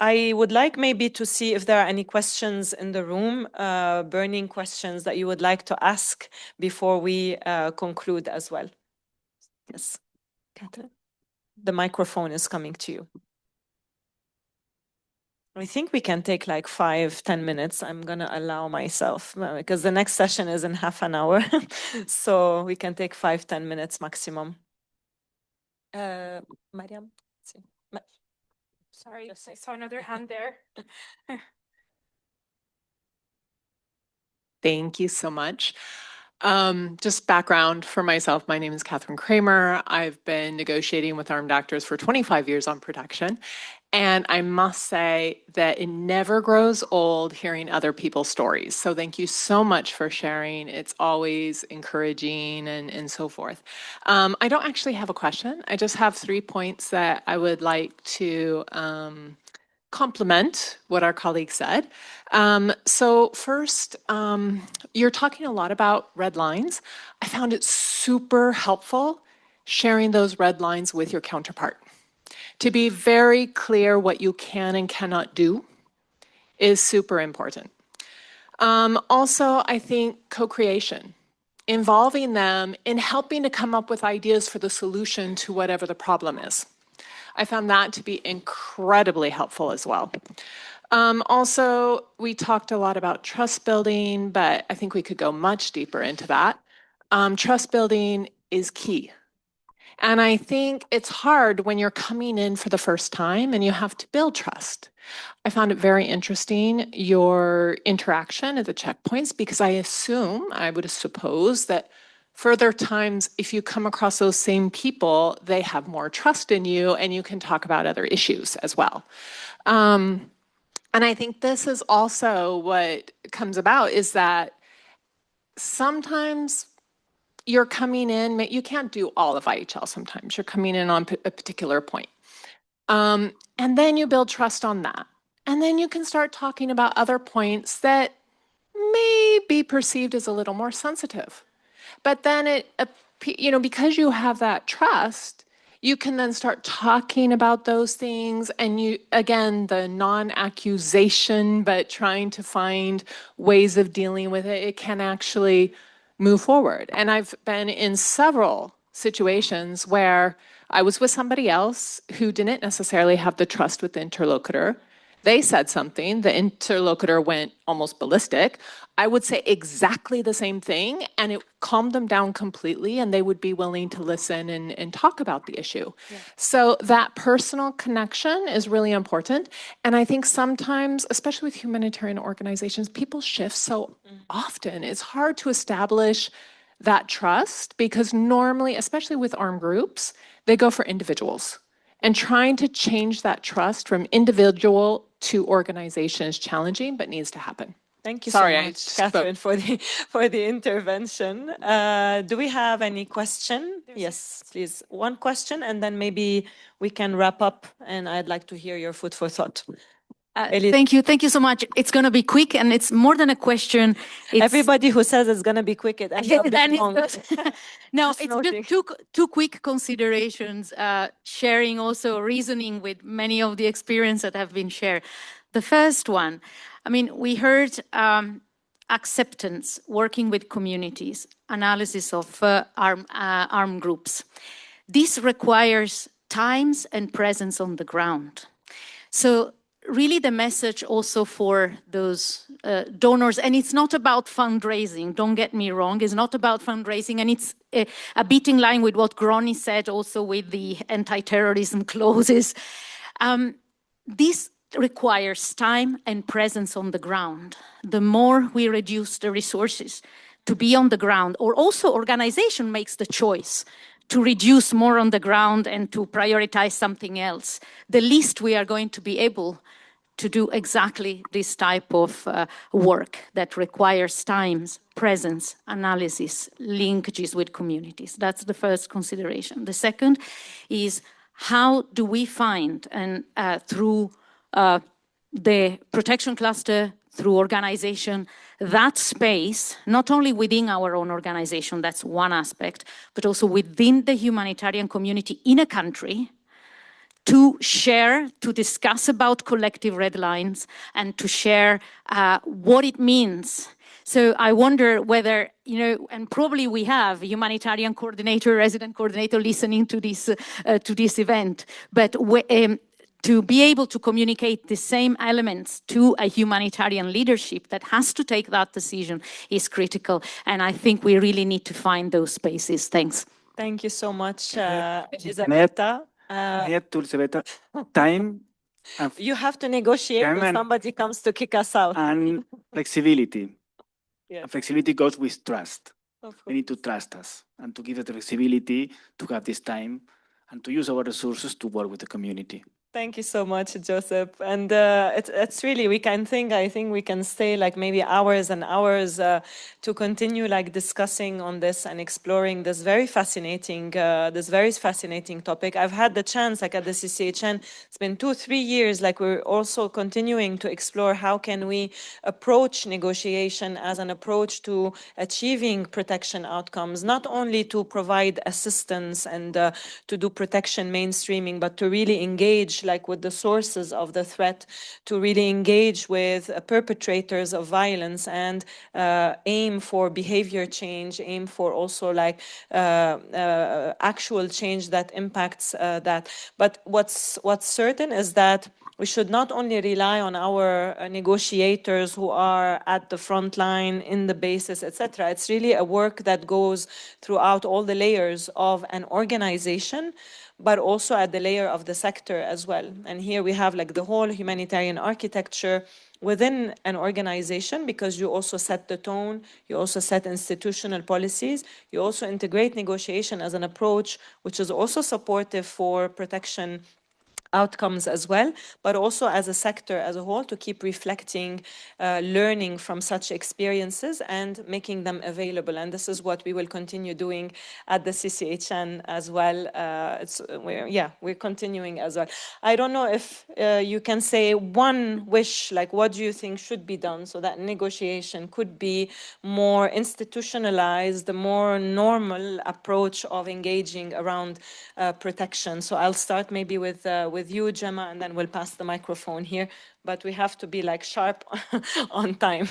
[SPEAKER 1] I would like maybe to see if there are any questions in the room, burning questions that you would like to ask before we conclude as well. Yes, Catherine. The microphone is coming to you. I think we can take like 5-10 minutes. I'm going to allow myself because the next session is in half an hour. So we can take 5-10 minutes maximum. Mariam?
[SPEAKER 9] Sorry, I saw another hand there. Thank you so much. Just background for myself, my name is Catherine Kramer. I've been negotiating with armed actors for 25 years on protection. And I must say that it never grows old hearing other people's stories. So thank you so much for sharing. It's always encouraging and so forth. I don't actually have a question. I just have 3 points that I would like to complement what our colleague said. So first, you're talking a lot about red lines. I found it super helpful sharing those red lines with your counterpart. To be very clear what you can and cannot do is super important. Also, I think co-creation, involving them in helping to come up with ideas for the solution to whatever the problem is. I found that to be incredibly helpful as well. Also, we talked a lot about trust building, but I think we could go much deeper into that. Trust building is key. And I think it's hard when you're coming in for the first time and you have to build trust. I found it very interesting, your interaction at the checkpoints, because I would suppose that further times, if you come across those same people, they have more trust in you and you can talk about other issues as well. And I think this is also what comes about is that sometimes you're coming in, you can't do all of IHL sometimes. You're coming in on a particular point. And then you build trust on that. And then you can start talking about other points that may be perceived as a little more sensitive. But then because you have that trust, you can then start talking about those things. And again, the non-accusation, but trying to find ways of dealing with it, it can actually move forward. And I've been in several situations where I was with somebody else who didn't necessarily have the trust with the interlocutor. they said something, the interlocutor went almost ballistic, I would say exactly the same thing, and it calmed them down completely, and they would be willing to listen and talk about the issue. Yeah. So that personal connection is really important. And I think sometimes, especially with humanitarian organizations, people shift so often. It's hard to establish that trust because normally, especially with armed groups, they go for individuals. And trying to change that trust from individual to organization is challenging, but needs to happen.
[SPEAKER 1] Thank you so much, Catherine, for the intervention. Do we have any question? Yes, please. One question, and then maybe we can wrap up, and I'd like to hear your food for thought.
[SPEAKER 10] Thank you so much. It's going to be quick, and it's more than a question.
[SPEAKER 1] Everybody who says it's going to be quick, it ends up being long.
[SPEAKER 10] No, it's just two quick considerations, sharing also reasoning with many of the experience that have been shared. The first one, I mean, we heard acceptance, working with communities, analysis of armed groups. This requires times and presence on the ground. So really the message also for those donors, and it's not about fundraising, don't get me wrong, it's not about fundraising, and it's a bit in line with what Groni said also with the anti-terrorism clauses. This requires time and presence on the ground. The more we reduce the resources to be on the ground, or also organization makes the choice to reduce more on the ground and to prioritize something else, the least we are going to be able to do exactly this type of work that requires times, presence, analysis, linkages with communities. That's the first consideration. The second is how do we find, and through the protection cluster, through organization, that space, not only within our own organization, that's one aspect, but also within the humanitarian community in a country, to share, to discuss about collective red lines, and to share what it means. So I wonder whether, you know, and probably we have a humanitarian coordinator, resident coordinator listening to this event, but to be able to communicate the same elements to a humanitarian leadership that has to take that decision is critical. And I think we really need to find those spaces. Thanks.
[SPEAKER 1] Thank you so much, Elisabetta.
[SPEAKER 11] Time.
[SPEAKER 1] You have to negotiate when somebody comes to kick us out.
[SPEAKER 11] And flexibility. Yeah. And flexibility goes with trust. We need to trust us and to give us the flexibility to have this time and to use our resources to work with the community.
[SPEAKER 1] Thank you so much, Joseph. And it's really, I think we can stay like maybe hours and hours to continue like discussing on this and exploring this very fascinating topic. I've had the chance, like at the CCHN, it's been 2-3 years, like we're also continuing to explore how can we approach negotiation as an approach to achieving protection outcomes, not only to provide assistance and to do protection mainstreaming, but to really engage like with the sources of the threat, to really engage with perpetrators of violence and aim for behavior change, aim for also like actual change that impacts that. But what's certain is that we should not only rely on our negotiators who are at the front line, in the bases, etc. It's really a work that goes throughout all the layers of an organization, but also at the layer of the sector as well. And here we have like the whole humanitarian architecture within an organization, because you also set the tone, you also set institutional policies, you also integrate negotiation as an approach which is also supportive for protection outcomes as well, but also as a sector as a whole to keep reflecting, learning from such experiences and making them available. And this is what we will continue doing at the CCHN as well. We're continuing as well. I don't know if you can say one wish, like what do you think should be done so that negotiation could be more institutionalized, the more normal approach of engaging around protection. So I'll start maybe with you, Gemma, and then we'll pass the microphone here. But we have to be like sharp on time.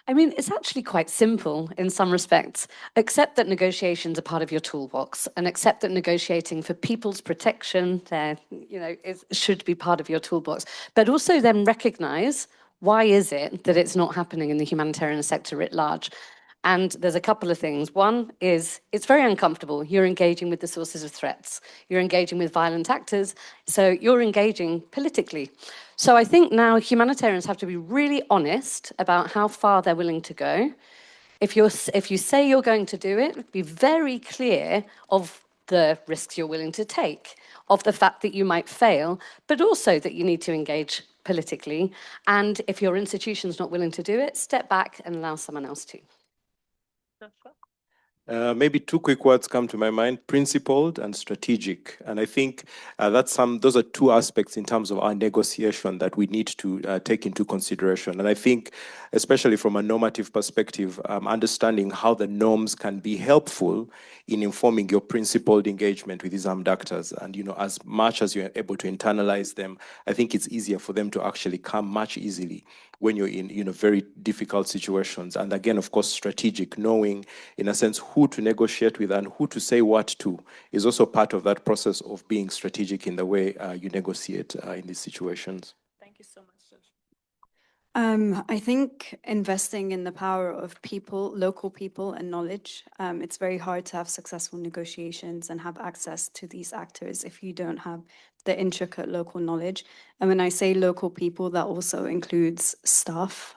[SPEAKER 5] I mean, it's actually quite simple in some respects. Accept that negotiations are part of your toolbox, and accept that negotiating for people's protection, should be part of your toolbox. But also then recognize, why is it that it's not happening in the humanitarian sector writ large? And there's a couple of things. One is it's very uncomfortable. You're engaging with the sources of threats. You're engaging with violent actors. So you're engaging politically. So I think now humanitarians have to be really honest about how far they're willing to go. If you say you're going to do it, be very clear of the risks you're willing to take, of the fact that you might fail, but also that you need to engage politically. And if your institution's not willing to do it, step back and allow someone else to.
[SPEAKER 3] Maybe two quick words come to my mind: principled and strategic. And I think those are two aspects in terms of our negotiation that we need to take into consideration. And I think, especially from a normative perspective, understanding how the norms can be helpful in informing your principled engagement with these armed actors. And, as much as you're able to internalize them, I think it's easier for them to actually come much easily when you're in, very difficult situations. And again, of course, strategic, knowing, in a sense, who to negotiate with and who to say what to is also part of that process of being strategic in the way you negotiate in these situations.
[SPEAKER 1] Thank you so much.
[SPEAKER 2] I think investing in the power of people, local people and knowledge, it's very hard to have successful negotiations and have access to these actors if you don't have the intricate local knowledge. And when I say local people, that also includes staff.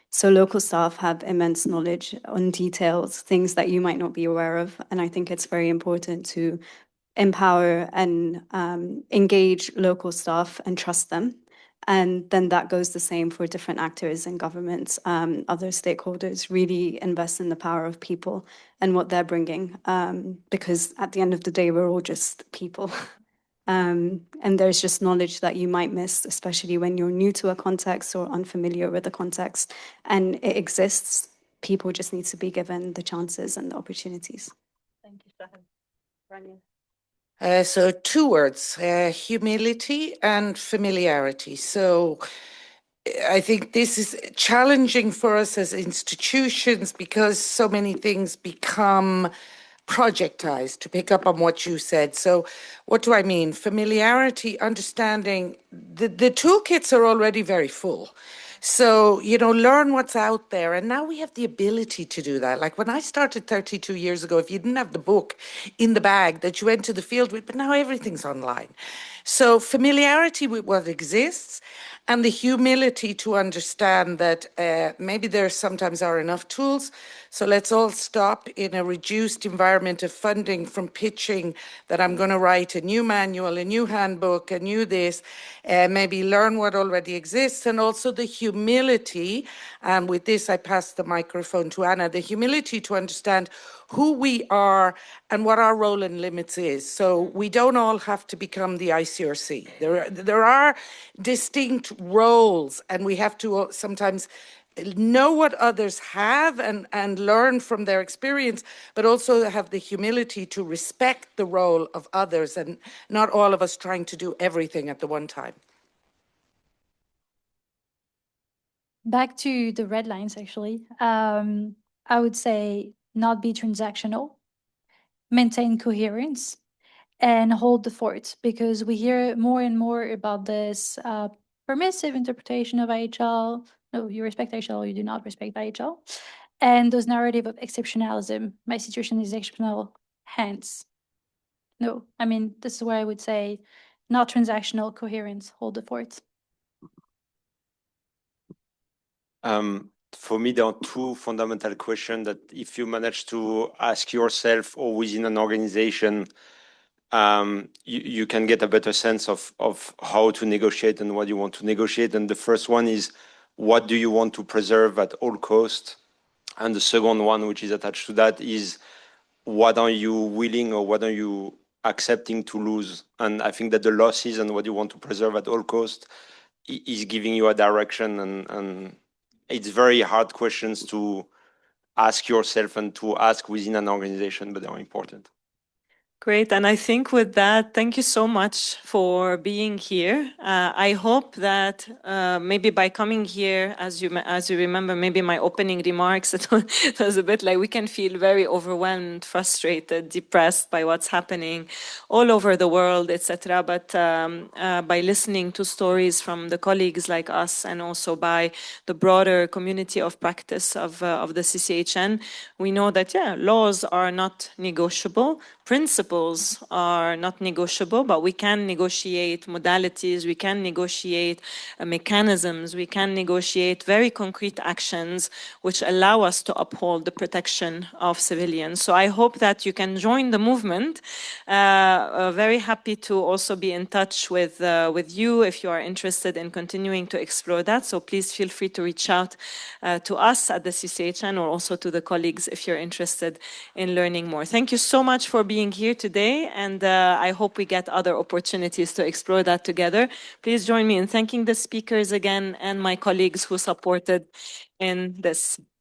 [SPEAKER 2] So local staff have immense knowledge on details, things that you might not be aware of. And I think it's very important to empower and engage local staff and trust them. And then that goes the same for different actors and governments, other stakeholders. Really invest in the power of people and what they're bringing, because at the end of the day, we're all just people. And there's just knowledge that you might miss, especially when you're new to a context or unfamiliar with the context. And it exists. People just need to be given the chances and the opportunities.
[SPEAKER 1] Thank you, Shahd.
[SPEAKER 4] So two words, humility and familiarity. So I think this is challenging for us as institutions because so many things become projectized, to pick up on what you said. So what do I mean? Familiarity, understanding, the toolkits are already very full. So, learn what's out there. And now we have the ability to do that. Like when I started 32 years ago, if you didn't have the book in the bag that you went to the field with, but now everything's online. So familiarity with what exists and the humility to understand that maybe there sometimes are enough tools. So let's all stop in a reduced environment of funding from pitching that I'm going to write a new manual, a new handbook, a new this, maybe learn what already exists, and also the humility, and with this I pass the microphone to Anna, the humility to understand who we are and what our role and limits is. So we don't all have to become the ICRC. There are distinct roles, and we have to sometimes know what others have and learn from their experience, but also have the humility to respect the role of others and not all of us trying to do everything at the one time.
[SPEAKER 8] Back to the red lines, actually. I would say not be transactional, maintain coherence, and hold the fort, because we hear more and more about this permissive interpretation of IHL. No, you respect IHL, you do not respect IHL. And those narrative of exceptionalism. My situation is exceptional, hence. No, I mean, this is where I would say not transactional, coherence, hold the fort.
[SPEAKER 6] For me, there are two fundamental questions that if you manage to ask yourself or within an organization, you can get a better sense of how to negotiate and what you want to negotiate. And the first one is, what do you want to preserve at all costs? And the second one, which is attached to that, is what are you willing or what are you accepting to lose? And I think that the losses and what you want to preserve at all costs is giving you a direction, and it's very hard questions to ask yourself and to ask within an organization, but they are important.
[SPEAKER 1] Great, and I think with that, thank you so much for being here. I hope that maybe by coming here, as you remember, maybe my opening remarks, it was a bit like we can feel very overwhelmed, frustrated, depressed by what's happening all over the world, etc. But by listening to stories from the colleagues like us, and also by the broader community of practice of the CCHN, we know that laws are not negotiable. Principles are not negotiable, but we can negotiate modalities, we can negotiate mechanisms, we can negotiate very concrete actions which allow us to uphold the protection of civilians. So I hope that you can join the movement. Very happy to also be in touch with you if you are interested in continuing to explore that. So please feel free to reach out to us at the CCHN or also to the colleagues if you're interested in learning more. Thank you so much for being here today, and I hope we get other opportunities to explore that together. Please join me in thanking the speakers again and my colleagues who supported in this.